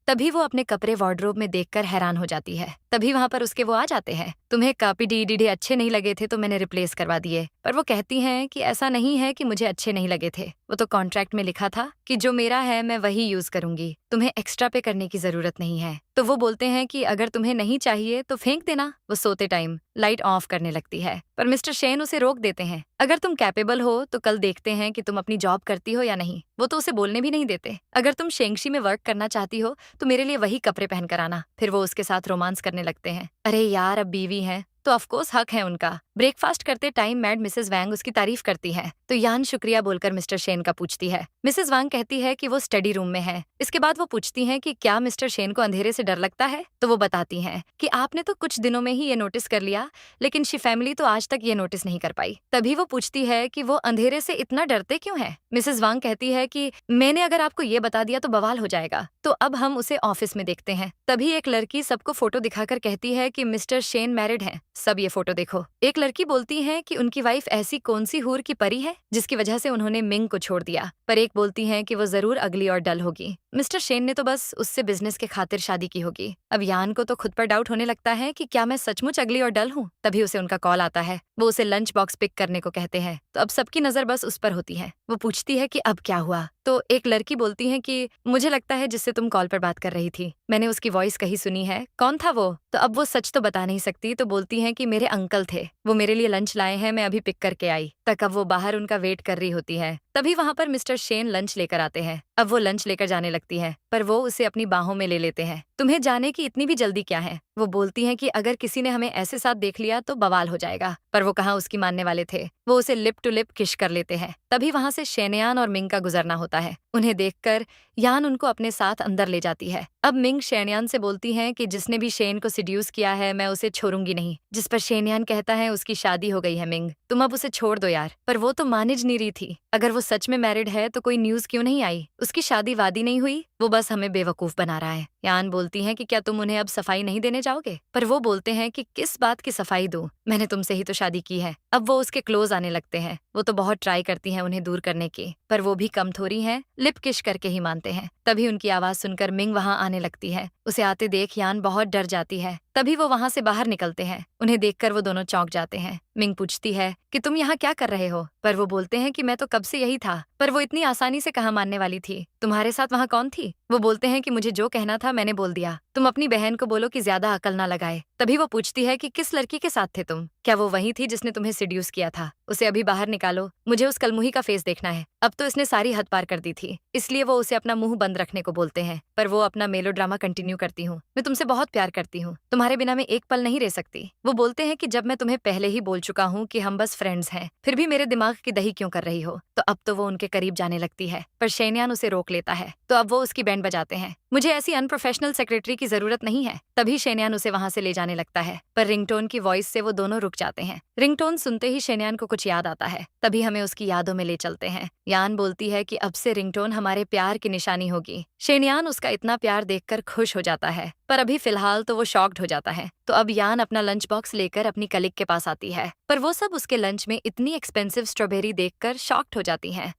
तभी वो अपने कपड़े वार्डरोब में देखकर हैरान हो जाती है। तभी वहां पर उसके वो आ जाते हैं। तुम्हें कापी डी अच्छे नहीं लगे थे तो मैंने रिप्लेस करवा दिए। पर वो कहती हैं कि ऐसा नहीं है कि मुझे अच्छे नहीं लगे थे, वो तो कॉन्ट्रैक्ट में लिखा था कि जो मेरा है मैं वही यूज करूंगी, तुम्हें एक्स्ट्रा पे करने की जरूरत नहीं है। तो वो बोलते हैं कि अगर तुम्हें नहीं चाहिए तो फेंक देना। वो सोते टाइम लाइट ऑफ करने लगती है पर मिस्टर शेन उसे रोक देते हैं। अगर तुम कैपेबल हो तो कल देखते हैं कि तुम अपनी जॉब करती हो या नहीं। वो तो उसे बोलने भी नहीं देते। अगर तुम शेंगशी में वर्क करना चाहती हो तो मेरे लिए वही कपड़े पहन कर आना। फिर वो उसके साथ रोमांस करने लगते हैं। अरे यार, अब बीवी हैं तो ऑफकोर्स हक है उनका। ब्रेकफास्ट करते टाइम मैड मिसेस वैंग उसकी तारीफ करती है तो यान शुक्रिया बोलकर मिस्टर शेन का पूछती है। मिसेस वैंग कहती है कि वो स्टडी रूम में है। इसके बाद वो पूछती हैं कि क्या मिस्टर शेन को अंधेरे से डर लगता है। तो वो बताती हैं कि आपने तो कुछ दिनों में ही ये नोटिस कर लिया, लेकिन शी फैमिली तो आज तक ये नोटिस नहीं कर पाई। तभी वो पूछती है कि वो अंधेरे से इतना डरते क्यों है। मिसेस वांग कहती है कि मैंने अगर आपको ये बता दिया तो बवाल हो जाएगा। तो अब हम उसे ऑफिस में देखते हैं। तभी एक लड़की सबको फोटो दिखाकर कहती है कि मिस्टर शेन मैरिड हैं, सब ये फोटो देखो। एक लड़की बोलती है कि उनकी वाइफ ऐसी कौन सी हूर की परी है जिसकी वजह से उन्होंने मिंग को छोड़ दिया। पर एक बोलती है कि वो जरूर अगली और डल होगी। मिस्टर शेन ने तो बस उससे बिजनेस के खातिर शादी की होगी। अब यान को तो खुद पर डाउट होने लगता है कि क्या मैं सचमुच अगली और डल हूँ। तभी उसे उनका कॉल आता है। वो उसे लंच बॉक्स पिक करने को कहते हैं तो अब सबकी नजर बस उस पर होती है। वो पूछती है कि अब क्या हुआ। तो एक लड़की बोलती है कि मुझे लगता है जिससे तुम कॉल पर बात कर रही थी, मैंने उसकी वॉइस कहीं सुनी है। कौन था वो? तो अब वो सच तो बता नहीं सकती तो बोलती है कि मेरे अंकल थे, वो मेरे लिए लंच लाए हैं, मैं अभी पिक करके आई। तक अब वो बाहर उनका वेट कर रही होती है। तभी वहां पर मिस्टर शेन लंच लेकर आते हैं। अब वो लंच लेकर जाने लगती है पर वो उसे अपनी बाहों में ले लेते हैं। तुम्हें जाने की इतनी भी जल्दी क्या है? वो बोलती हैं कि अगर किसी ने हमें ऐसे साथ देख लिया तो बवाल हो जाएगा। पर वो कहाँ उसकी मानने वाले थे। वो उसे लिप टू लिप किश कर लेते हैं। तभी वहां से शेनयान और मिंग का गुजरना होता है। उन्हें देखकर यान उनको अपने साथ अंदर ले जाती है। अब मिंग शेनयान से बोलती है कि जिसने भी शेन को सिड्यूस किया है मैं उसे छोड़ूंगी नहीं। जिस पर शेनयान कहता है उसकी शादी हो गई है मिंग, तुम अब उसे छोड़ दो यार। पर वो तो मान ही नहीं रही थी। अगर वो सच में मैरिड है तो कोई न्यूज क्यों नहीं आई? उसकी शादी वादी नहीं हुई, वो बस हमें बेवकूफ बना रहा है। यान बोलती हैं कि क्या तुम उन्हें अब सफाई नहीं देने जाओगे? पर वो बोलते हैं कि किस बात की सफाई दूं, मैंने तुमसे ही तो शादी की है। अब वो उसके क्लोज आने लगते हैं। वो तो बहुत ट्राई करती हैं उन्हें दूर करने की, पर वो भी कम थोड़ी हैं, लिप किश करके ही मानते हैं। तभी उनकी आवाज सुनकर मिंग वहां आने लगती है। उसे आते देख यान बहुत डर जाती है। तभी वो वहां से बाहर निकलते हैं। उन्हें देखकर वो दोनों चौंक जाते हैं। मिंग पूछती है कि तुम यहाँ क्या कर रहे हो? पर वो बोलते हैं कि मैं तो कब से यही था। पर वो इतनी आसानी से कहाँ मानने वाली थी? तुम्हारे साथ वहाँ कौन थी? वो बोलते हैं कि मुझे जो कहना था मैंने बोल दिया, तुम अपनी बहन को बोलो कि ज्यादा अकल ना लगाए। तभी वो पूछती है कि किस लड़की के साथ थे तुम? क्या वो वही थी जिसने तुम्हें सिड्यूस किया था? उसे अभी बाहर निकालो, मुझे उस कलमुही का फेस देखना है। अब तो इसने सारी हद पार कर दी थी, इसलिए वो उसे अपना मुंह बंद रखने को बोलते हैं। पर वो अपना मेलोड्रामा कंटिन्यू करती हूँ। मैं तुमसे बहुत प्यार करती हूँ, तुम्हारे बिना मैं एक पल नहीं रह सकती। वो बोलते हैं कि जब मैं तुम्हें पहले ही बोल चुका हूँ कि हम बस फ्रेंड्स हैं, फिर भी मेरे दिमाग की दही क्यों कर रही हो? तो अब तो वो उनके करीब जाने लगती है पर शेनयान उसे रोक लेता है। तो अब वो उसकी बैंड बजाते हैं। मुझे ऐसी अनप्रोफेशनल सेक्रेटरी की जरूरत नहीं है। तभी शेनयान उसे वहां से ले जाने लगता है पर रिंगटोन की वॉइस से वो दोनों रुक जाते हैं। रिंगटोन सुनते ही शेनयान को कुछ याद आता है। तभी हमें उसकी यादों में ले चलते हैं। यान बोलती है कि अब से रिंगटोन हमारे प्यार की निशानी होगी। शेनयान उसका इतना प्यार देखकर खुश हो जाता है पर अभी फिलहाल तो वो शॉक्ड हो जाता है। तो अब यान अपना लंच बॉक्स लेकर अपनी कलीग के पास आती है पर वो सब उसके लंच में इतनी एक्सपेंसिव स्ट्रॉबेरी देखकर शॉक्ड हो जाती हैं।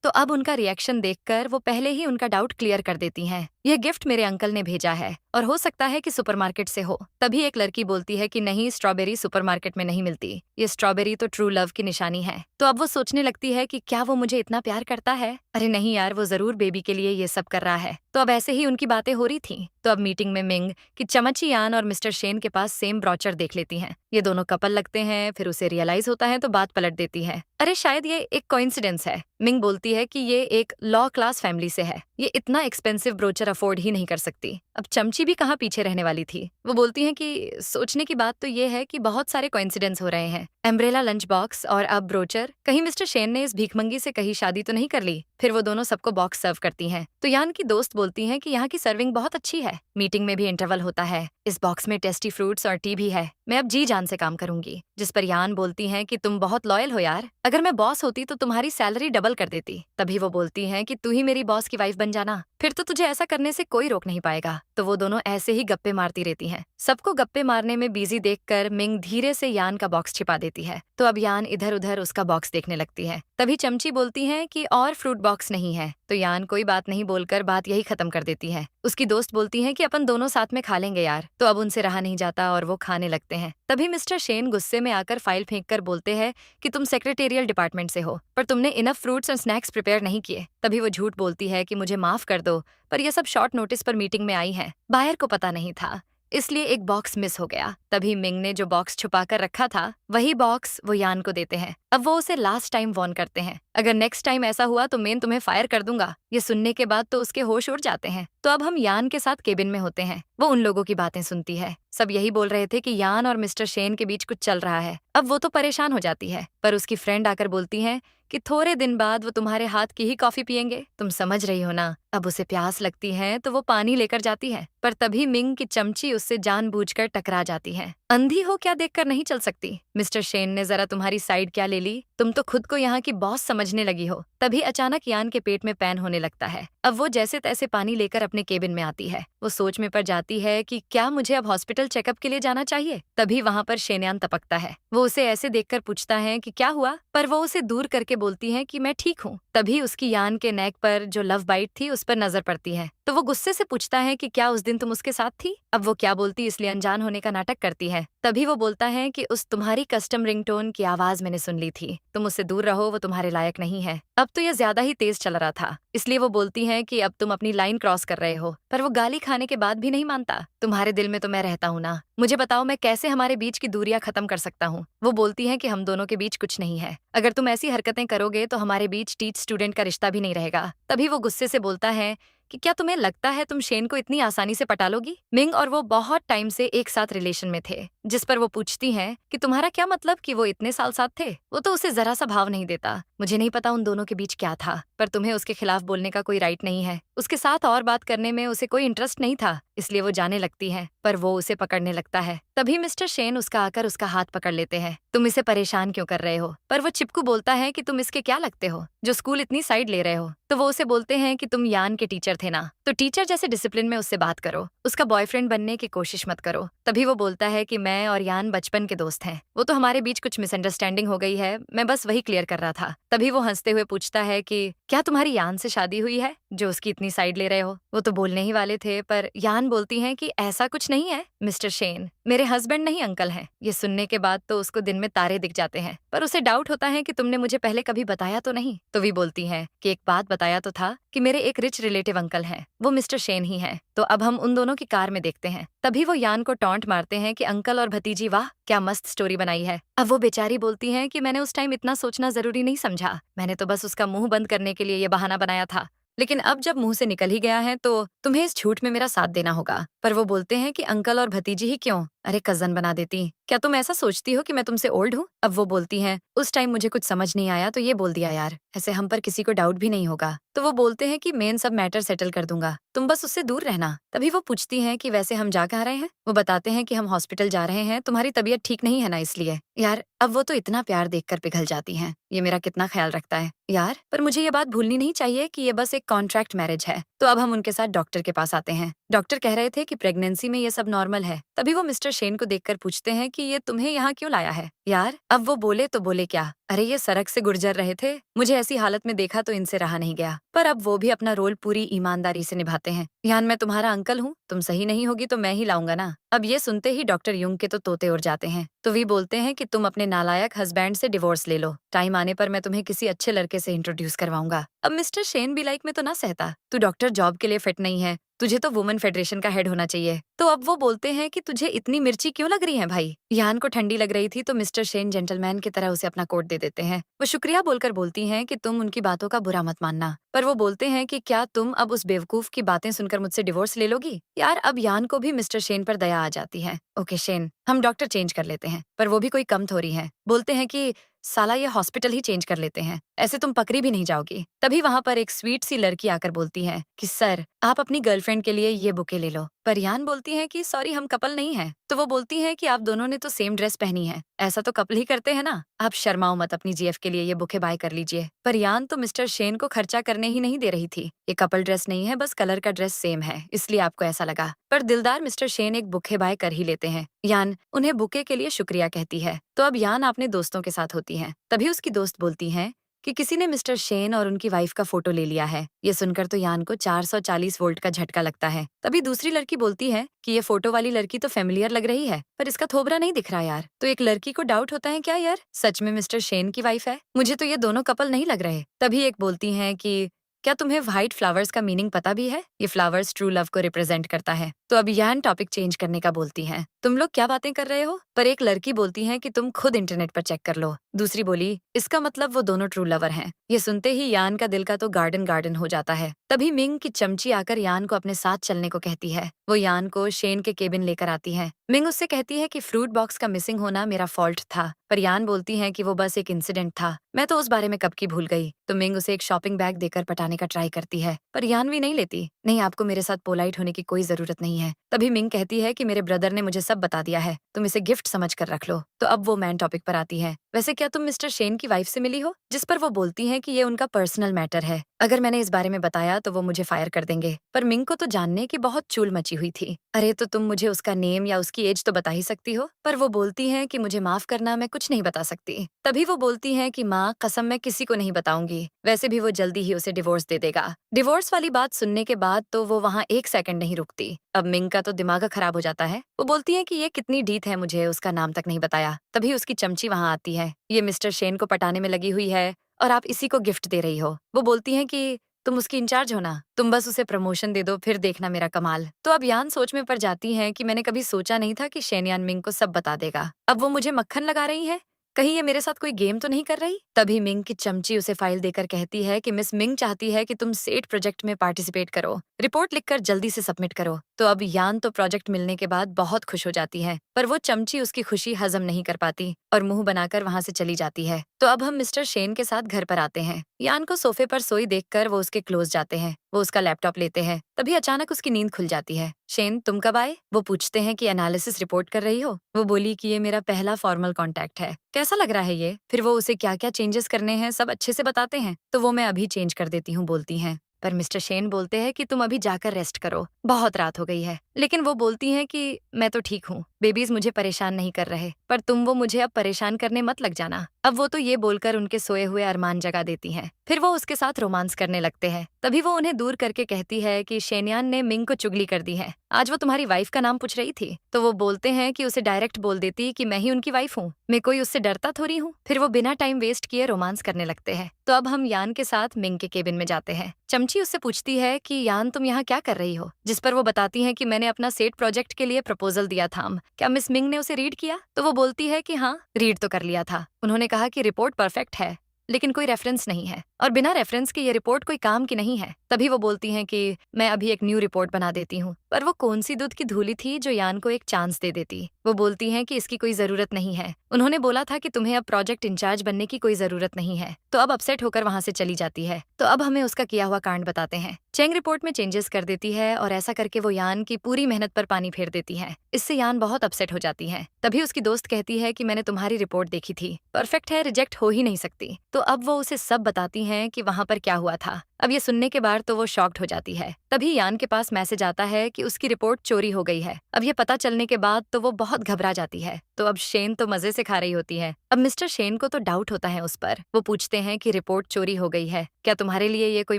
तो अब उनका रिएक्शन देखकर वो पहले ही उनका डाउट क्लियर कर देती हैं। यह गिफ्ट मेरे अंकल ने भेजा है और हो सकता है कि सुपरमार्केट से हो। तभी एक लड़की बोलती है कि नहीं, स्ट्रॉबेरी सुपरमार्केट में नहीं मिलती, ये स्ट्रॉबेरी तो ट्रू लव की निशानी है। तो अब वो सोचने लगती है कि क्या वो मुझे इतना प्यार करता है? अरे नहीं यार, वो जरूर बेबी के लिए ये सब कर रहा है। तो अब ऐसे ही उनकी बातें हो रही थी। तो अब मीटिंग में मिंग कि चमची यान और मिस्टर शेन के पास सेम ब्रोचर देख लेती हैं। ये दोनों कपल लगते हैं। फिर उसे रियलाइज होता है तो बात पलट देती है। अरे शायद ये एक कोइंसिडेंस है। मिंग बोलती है कि ये एक लॉ क्लास फैमिली से है, ये इतना एक्सपेंसिव ब्रोचर अफोर्ड ही नहीं कर सकती। अब चमची भी कहाँ पीछे रहने वाली थी। वो बोलती है कि सोचने की बात तो ये है कि बहुत सारे कोइंसिडेंस हो रहे हैं, एम्ब्रेला लंच बॉक्स और अब ब्रोचर। कहीं मिस्टर शेन ने इस भीखमंगी से कहीं शादी तो नहीं कर ली। फिर वो दोनों सबको बॉक्स सर्व करती हैं। तो यान की दोस्त बोलती हैं कि यहाँ की सर्विंग बहुत अच्छी है। मीटिंग में भी इंटरवल होता है। इस बॉक्स में टेस्टी फ्रूट्स और टी भी है। मैं अब जी जान से काम करूंगी। जिस पर यान बोलती हैं कि तुम बहुत लॉयल हो यार, अगर मैं बॉस होती तो तुम्हारी सैलरी डबल कर देती। तभी वो बोलती हैं कि तू ही मेरी बॉस की वाइफ बन जाना, फिर तो तुझे ऐसा करने से कोई रोक नहीं पाएगा। तो वो दोनों ऐसे ही गप्पे मारती रहती हैं। सबको गप्पे मारने में बिजी देखकर मिंग धीरे से यान का बॉक्स छिपा देती है। तो अब यान इधर उधर उसका बॉक्स देखने लगती है। तभी चमची बोलती है कि और फ्रूट बॉक्स नहीं है। तो यान कोई बात नहीं बोलकर बात यही खत्म कर देती है। उसकी दोस्त बोलती है कि अपन दोनों साथ में खा लेंगे यार। तो अब उनसे रहा नहीं जाता और वो खाने लगते हैं। तभी मिस्टर शेन गुस्से में आकर फाइल फेंक कर बोलते हैं कि तुम सेक्रेटेरियल डिपार्टमेंट से हो, पर तुमने इनफ फ्रूट्स और स्नैक्स प्रिपेयर नहीं किए। तभी वो झूठ बोलती है कि मुझे माफ कर दो, पर यह सब शॉर्ट नोटिस पर मीटिंग में आई है, बाहर को पता नहीं था, इसलिए एक बॉक्स मिस हो गया। तभी मिंग ने जो बॉक्स छुपा कर रखा था वही बॉक्स वो यान को देते हैं। अब वो उसे लास्ट टाइम वार्न करते हैं, अगर नेक्स्ट टाइम ऐसा हुआ तो मैं तुम्हें फायर कर दूंगा। ये सुनने के बाद तो उसके होश उड़ जाते हैं। तो अब हम यान के साथ केबिन में होते हैं। वो उन लोगों की बातें सुनती है। सब यही बोल रहे थे कि यान और मिस्टर शेन के बीच कुछ चल रहा है। अब वो तो परेशान हो जाती है, पर उसकी फ्रेंड आकर बोलती है कि थोड़े दिन बाद वो तुम्हारे हाथ की ही कॉफी पियेंगे। तुम समझ रही हो ना। अब उसे प्यास लगती है तो वो पानी लेकर जाती है, पर तभी मिंग की चमची उससे जानबूझकर टकरा जाती है। अंधी हो क्या देखकर नहीं चल सकती? मिस्टर शेन ने जरा तुम्हारी साइड क्या ले ली? तुम तो खुद को यहाँ की बॉस समझने लगी हो। तभी अचानक यान के पेट में पैन होने लगता है। अब वो जैसे तैसे पानी लेकर अपने केबिन में आती है। वो सोच में पड़ जाती है कि क्या मुझे अब हॉस्पिटल चेकअप के लिए जाना चाहिए। तभी वहाँ पर शेनयान टपकता है। वो उसे ऐसे देखकर पूछता है कि क्या हुआ, पर वो उसे दूर करके बोलती है कि मैं ठीक हूँ। तभी उसकी यान के नेक पर जो लव बाइट थी उस पर नजर पड़ती है। तो वो गुस्से से पूछता है कि क्या उस दिन तुम उसके साथ थी? अब वो क्या बोलती इसलिए अनजान होने का नाटक करती है। तभी वो बोलता है कि उस तुम्हारी कस्टम रिंगटोन की आवाज मैंने सुन ली थी, तुम उससे दूर रहो, वो तुम्हारे लायक नहीं है। अब तो यह ज्यादा ही तेज चल रहा था, इसलिए वो बोलती है कि अब तुम अपनी लाइन क्रॉस कर रहे हो। पर वो गाली खाने के बाद भी नहीं मानता। तुम्हारे दिल में तो मैं रहता हूँ ना, मुझे बताओ मैं कैसे हमारे बीच की दूरियां खत्म कर सकता हूँ। वो बोलती है कि हम दोनों के बीच कुछ नहीं है, अगर तुम ऐसी हरकतें करोगे तो हमारे बीच टीच स्टूडेंट का रिश्ता भी नहीं रहेगा। तभी वो गुस्से से बोलता है कि क्या तुम्हें लगता है तुम शेन को इतनी आसानी से पटा लोगी? मिंग और वो बहुत टाइम से एक साथ रिलेशन में थे, जिस पर वो पूछती हैं कि तुम्हारा क्या मतलब कि वो इतने साल साथ थे? वो तो उसे जरा सा भाव नहीं देता। मुझे नहीं पता उन दोनों के बीच क्या था, पर तुम्हें उसके खिलाफ बोलने का कोई राइट नहीं है। उसके साथ और बात करने में उसे कोई इंटरेस्ट नहीं था, इसलिए वो जाने लगती है, पर वो उसे पकड़ने लगता है। तभी मिस्टर शेन उसका आकर उसका हाथ पकड़ लेते हैं। तुम इसे परेशान क्यों कर रहे हो? पर वो चिपकू बोलता है कि तुम इसके क्या लगते हो जो स्कूल इतनी साइड ले रहे हो? तो वो उसे बोलते हैं कि तुम यान के टीचर थे ना, तो टीचर जैसे डिसिप्लिन में उससे बात करो, उसका बॉयफ्रेंड बनने की कोशिश मत करो। तभी वो बोलता है कि मैं और यान बचपन के दोस्त हैं, वो तो हमारे बीच कुछ मिसअंडरस्टैंडिंग हो गई है, मैं बस वही क्लियर कर रहा था। तभी वो हंसते हुए पूछता है कि क्या तुम्हारी यान से शादी हुई है जो उसकी इतनी साइड ले रहे हो? वो तो बोलने ही वाले थे, पर यान बोलती है कि ऐसा कुछ नहीं है मिस्टर शेन, मेरे हस्बैंड नहीं अंकल हैं। ये सुनने के बाद तो उसको दिन में तारे दिख जाते हैं, पर उसे डाउट होता है कि तुमने मुझे पहले कभी बताया तो नहीं। तो भी बोलती है कि एक बात बताया तो था कि मेरे एक रिच रिलेटिव अंकल हैं, वो मिस्टर शेन ही हैं। तो अब हम उन दोनों की कार में देखते हैं। तभी वो यान को टॉन्ट मारते हैं कि अंकल और भतीजी, वाह क्या मस्त स्टोरी बनाई है। अब वो बेचारी बोलती है कि मैंने उस टाइम इतना सोचना जरूरी नहीं समझा, मैंने तो बस उसका मुंह बंद करने के लिए ये बहाना बनाया था, लेकिन अब जब मुंह से निकल ही गया है तो तुम्हें इस झूठ में मेरा साथ देना होगा। पर वो बोलते हैं कि अंकल और भतीजी ही क्यों, अरे कजन बना देती। क्या तुम ऐसा सोचती हो कि मैं तुमसे ओल्ड हूँ? अब वो बोलती हैं उस टाइम मुझे कुछ समझ नहीं आया तो ये बोल दिया यार, ऐसे हम पर किसी को डाउट भी नहीं होगा। तो वो बोलते हैं कि मैं सब मैटर सेटल कर दूंगा, तुम बस उससे दूर रहना। तभी वो पूछती हैं कि वैसे हम जा कहाँ रहे हैं? वो बताते हैं कि हम हॉस्पिटल जा रहे हैं, तुम्हारी तबीयत ठीक नहीं है ना इसलिए। यार अब वो तो इतना प्यार देखकर पिघल जाती हैं, ये मेरा कितना ख्याल रखता है यार, पर मुझे ये बात भूलनी नहीं चाहिए कि ये बस एक कॉन्ट्रैक्ट मैरिज है। तो अब हम उनके साथ डॉक्टर के पास आते हैं। डॉक्टर कह रहे थे कि प्रेगनेंसी में ये सब नॉर्मल है। तभी वो मिस्टर शेन को देखकर पूछते हैं कि ये तुम्हें यहाँ क्यों लाया है? यार अब वो बोले तो बोले क्या, अरे ये सड़क से गुजर रहे थे, मुझे ऐसी हालत में देखा तो इनसे रहा नहीं गया। पर अब वो भी अपना रोल पूरी ईमानदारी से निभाते हैं। यान मैं तुम्हारा अंकल हूँ, तुम सही नहीं होगी तो मैं ही लाऊंगा ना। अब ये सुनते ही डॉक्टर युंग के तो तोते उड़ जाते हैं। तो वे बोलते हैं कि तुम अपने नालायक हस्बैंड से डिवोर्स ले लो, टाइम आने पर मैं तुम्हें किसी अच्छे लड़के से इंट्रोड्यूस करवाऊंगा। अब मिस्टर शेन भी लाइक में तो ना सहता, तू डॉक्टर जॉब के लिए फिट नहीं है, तुझे तो वुमेन फेडरेशन का हेड होना चाहिए। तो अब वो बोलते हैं कि तुझे इतनी मिर्ची क्यों लग रही है भाई। यान को ठंडी लग रही थी तो मिस्टर शेन जेंटलमैन की तरह उसे अपना कोट दे देते हैं। वो शुक्रिया बोलकर बोलती हैं कि तुम उनकी बातों का बुरा मत मानना, पर वो बोलते हैं कि क्या तुम अब उस बेवकूफ की बातें सुनकर मुझसे डिवोर्स ले लोगी। यार अब यान को भी मिस्टर शेन पर दया आ जाती है। ओके शेन, हम डॉक्टर चेंज कर लेते हैं, पर वो भी कोई कम थोड़ी है। बोलते हैं कि साला ये हॉस्पिटल ही चेंज कर लेते हैं, ऐसे तुम पकड़ी भी नहीं जाओगी। तभी वहाँ पर एक स्वीट सी लड़की आकर बोलती है कि सर आप अपनी गर्लफ्रेंड के लिए ये बुके ले लो। पर यान बोलती है कि सॉरी हम कपल नहीं है। तो वो बोलती है कि आप दोनों ने तो सेम ड्रेस पहनी है, ऐसा तो कपल ही करते हैं ना, आप शर्माओ मत, अपनी जीएफ के लिए ये बुके बाय कर लीजिए। पर यान तो मिस्टर शेन को खर्चा करने ही नहीं दे रही थी। ये कपल ड्रेस नहीं है, बस कलर का ड्रेस सेम है, इसलिए आपको ऐसा लगा। पर दिलदार मिस्टर शेन एक बुके बाय कर ही लेते हैं। यान उन्हें बुके के लिए शुक्रिया कहती है। तो अब यान अपने दोस्तों के साथ होती है। तभी उसकी दोस्त बोलती है कि किसी ने मिस्टर शेन और उनकी वाइफ का फोटो ले लिया है। ये सुनकर तो यान को 440 वोल्ट का झटका लगता है। तभी दूसरी लड़की बोलती है कि ये फोटो वाली लड़की तो फेमिलियर लग रही है, पर इसका थोबरा नहीं दिख रहा यार। तो एक लड़की को डाउट होता है, क्या यार सच में मिस्टर शेन की वाइफ है, मुझे तो ये दोनों कपल नहीं लग रहे। तभी एक बोलती है कि क्या तुम्हें व्हाइट फ्लावर्स का मीनिंग पता भी है, ये फ्लावर्स ट्रू लव को रिप्रेजेंट करता है। तो अब यान टॉपिक चेंज करने का बोलती हैं, तुम लोग क्या बातें कर रहे हो। पर एक लड़की बोलती है कि तुम खुद इंटरनेट पर चेक कर लो। दूसरी बोली इसका मतलब वो दोनों ट्रू लवर हैं। ये सुनते ही यान का दिल का तो गार्डन गार्डन हो जाता है। तभी मिंग की चमची आकर यान को अपने साथ चलने को कहती है। वो यान को शेन के केबिन लेकर आती है। मिंग उससे कहती है कि फ्रूट बॉक्स का मिसिंग होना मेरा फॉल्ट था, पर यान बोलती है कि वो बस एक इंसिडेंट था, मैं तो उस बारे में कब की भूल गई। तो मिंग उसे एक शॉपिंग बैग देकर पटाने का ट्राई करती है, पर यान भी नहीं लेती। नहीं, आपको मेरे साथ पोलाइट होने की कोई जरूरत नहीं है। तभी मिंग कहती है कि मेरे ब्रदर ने मुझे सब बता दिया है, तुम इसे गिफ्ट समझ कर रख लो। तो अब वो मैन टॉपिक पर आती है, वैसे क्या तुम मिस्टर शेन की वाइफ से मिली हो। जिस पर वो बोलती है कि ये उनका पर्सनल मैटर है, अगर मैंने इस बारे में बताया तो वो मुझे फायर कर देंगे। पर मिंग को तो जानने की बहुत चूल मची हुई थी। अरे तो तुम मुझे उसका नेम या उसकी एज तो बता ही सकती हो। पर वो बोलती है कि मुझे माफ करना, मैं कुछ नहीं बता सकती। तभी वो बोलती है कि माँ कसम मैं किसी को नहीं बताऊंगी, वैसे भी वो जल्दी ही उसे डिवोर्स दे देगा। डिवोर्स वाली बात सुनने के बाद तो वो वहाँ एक सेकंड नहीं रुकती। अब मिंग का तो दिमाग खराब हो जाता है। वो बोलती है कि ये कितनी डीठ है, मुझे उसका नाम तक नहीं बताया। तभी उसकी चमची वहाँ आती है, ये मिस्टर शेन को पटाने में लगी हुई है और आप इसी को गिफ्ट दे रही हो। वो बोलती है कि तुम उसकी इंचार्ज हो ना, तुम बस उसे प्रमोशन दे दो, फिर देखना मेरा कमाल। तो अब यान सोच में पड़ जाती है कि मैंने कभी सोचा नहीं था कि शेन यान मिंग को सब बता देगा। अब वो मुझे मक्खन लगा रही है, कहीं ये मेरे साथ कोई गेम तो नहीं कर रही। तभी मिंग की चमची उसे फाइल देकर कहती है कि मिस मिंग चाहती है कि तुम सेट प्रोजेक्ट में पार्टिसिपेट करो, रिपोर्ट लिखकर जल्दी से सबमिट करो। तो अब यान तो प्रोजेक्ट मिलने के बाद बहुत खुश हो जाती है, पर वो चमची उसकी खुशी हजम नहीं कर पाती और मुंह बनाकर वहां से चली जाती है। तो अब हम मिस्टर शेन के साथ घर पर आते हैं। यान को सोफे पर सोई देखकर वो उसके क्लोज जाते हैं। वो उसका लैपटॉप लेते हैं, तभी अचानक उसकी नींद खुल जाती है। शेन तुम कब आए। वो पूछते हैं कि एनालिसिस रिपोर्ट कर रही हो। वो बोली कि ये मेरा पहला फॉर्मल कॉन्टैक्ट है, कैसा लग रहा है ये। फिर वो उसे क्या क्या चेंजेस करने हैं सब अच्छे से बताते हैं। तो वो मैं अभी चेंज कर देती हूँ बोलती हैं। पर मिस्टर शेन बोलते हैं कि तुम अभी जाकर रेस्ट करो, बहुत रात हो गई है। लेकिन वो बोलती हैं कि मैं तो ठीक हूँ, बेबीज मुझे परेशान नहीं कर रहे, पर तुम वो मुझे अब परेशान करने मत लग जाना। अब वो तो ये बोलकर उनके सोए हुए अरमान जगा देती हैं। फिर वो उसके साथ रोमांस करने लगते हैं। तभी वो उन्हें दूर करके कहती है कि शेनयान ने मिंग को चुगली कर दी है, आज वो तुम्हारी वाइफ का नाम पूछ रही थी। तो वो बोलते हैं कि उसे डायरेक्ट बोल देती कि मैं ही उनकी वाइफ हूँ, मैं कोई उससे डरता थोड़ी हूँ। फिर वो बिना टाइम वेस्ट किए रोमांस करने लगते हैं। तो अब हम यान के साथ मिंग के केबिन में जाते हैं। चमची उससे पूछती है कि यान तुम यहाँ क्या कर रही हो, जिस पर वो बताती है कि मैंने अपना सेट प्रोजेक्ट के लिए प्रपोजल दिया था, क्या मिस मिंग ने उसे रीड किया। तो वो बोलती है कि हाँ रीड तो कर लिया था, उन्होंने कहा कि रिपोर्ट परफेक्ट है लेकिन कोई रेफरेंस नहीं है और बिना रेफरेंस के ये रिपोर्ट कोई काम की नहीं है। तभी वो बोलती हैं कि मैं अभी एक न्यू रिपोर्ट बना देती हूँ। पर वो कौन सी दूध की धूली थी जो यान को एक चांस दे देती। वो बोलती हैं कि इसकी कोई जरूरत नहीं है, उन्होंने बोला था कि तुम्हें अब प्रोजेक्ट इंचार्ज बनने की कोई जरूरत नहीं है। तो अब अपसेट होकर वहां से चली जाती है। तो अब हमें उसका किया हुआ कांड बताते हैं। चेंग रिपोर्ट में चेंजेस कर देती है और ऐसा करके वो यान की पूरी मेहनत पर पानी फेर देती है। इससे यान बहुत अपसेट हो जाती है। तभी उसकी दोस्त कहती है कि मैंने तुम्हारी रिपोर्ट देखी थी, परफेक्ट है, रिजेक्ट हो ही नहीं सकती। तो अब वो उसे सब बताती हैं कि वहां पर क्या हुआ था। अब ये सुनने के बाद तो वो शॉक्ड हो जाती है। तभी यान के पास मैसेज आता है कि उसकी रिपोर्ट चोरी हो गई है। अब ये पता चलने के बाद तो वो बहुत घबरा जाती है। तो अब शेन तो मजे से खा रही होती है। अब मिस्टर शेन को तो डाउट होता है उस पर। वो पूछते हैं कि रिपोर्ट चोरी हो गई है, क्या तुम्हारे लिए ये कोई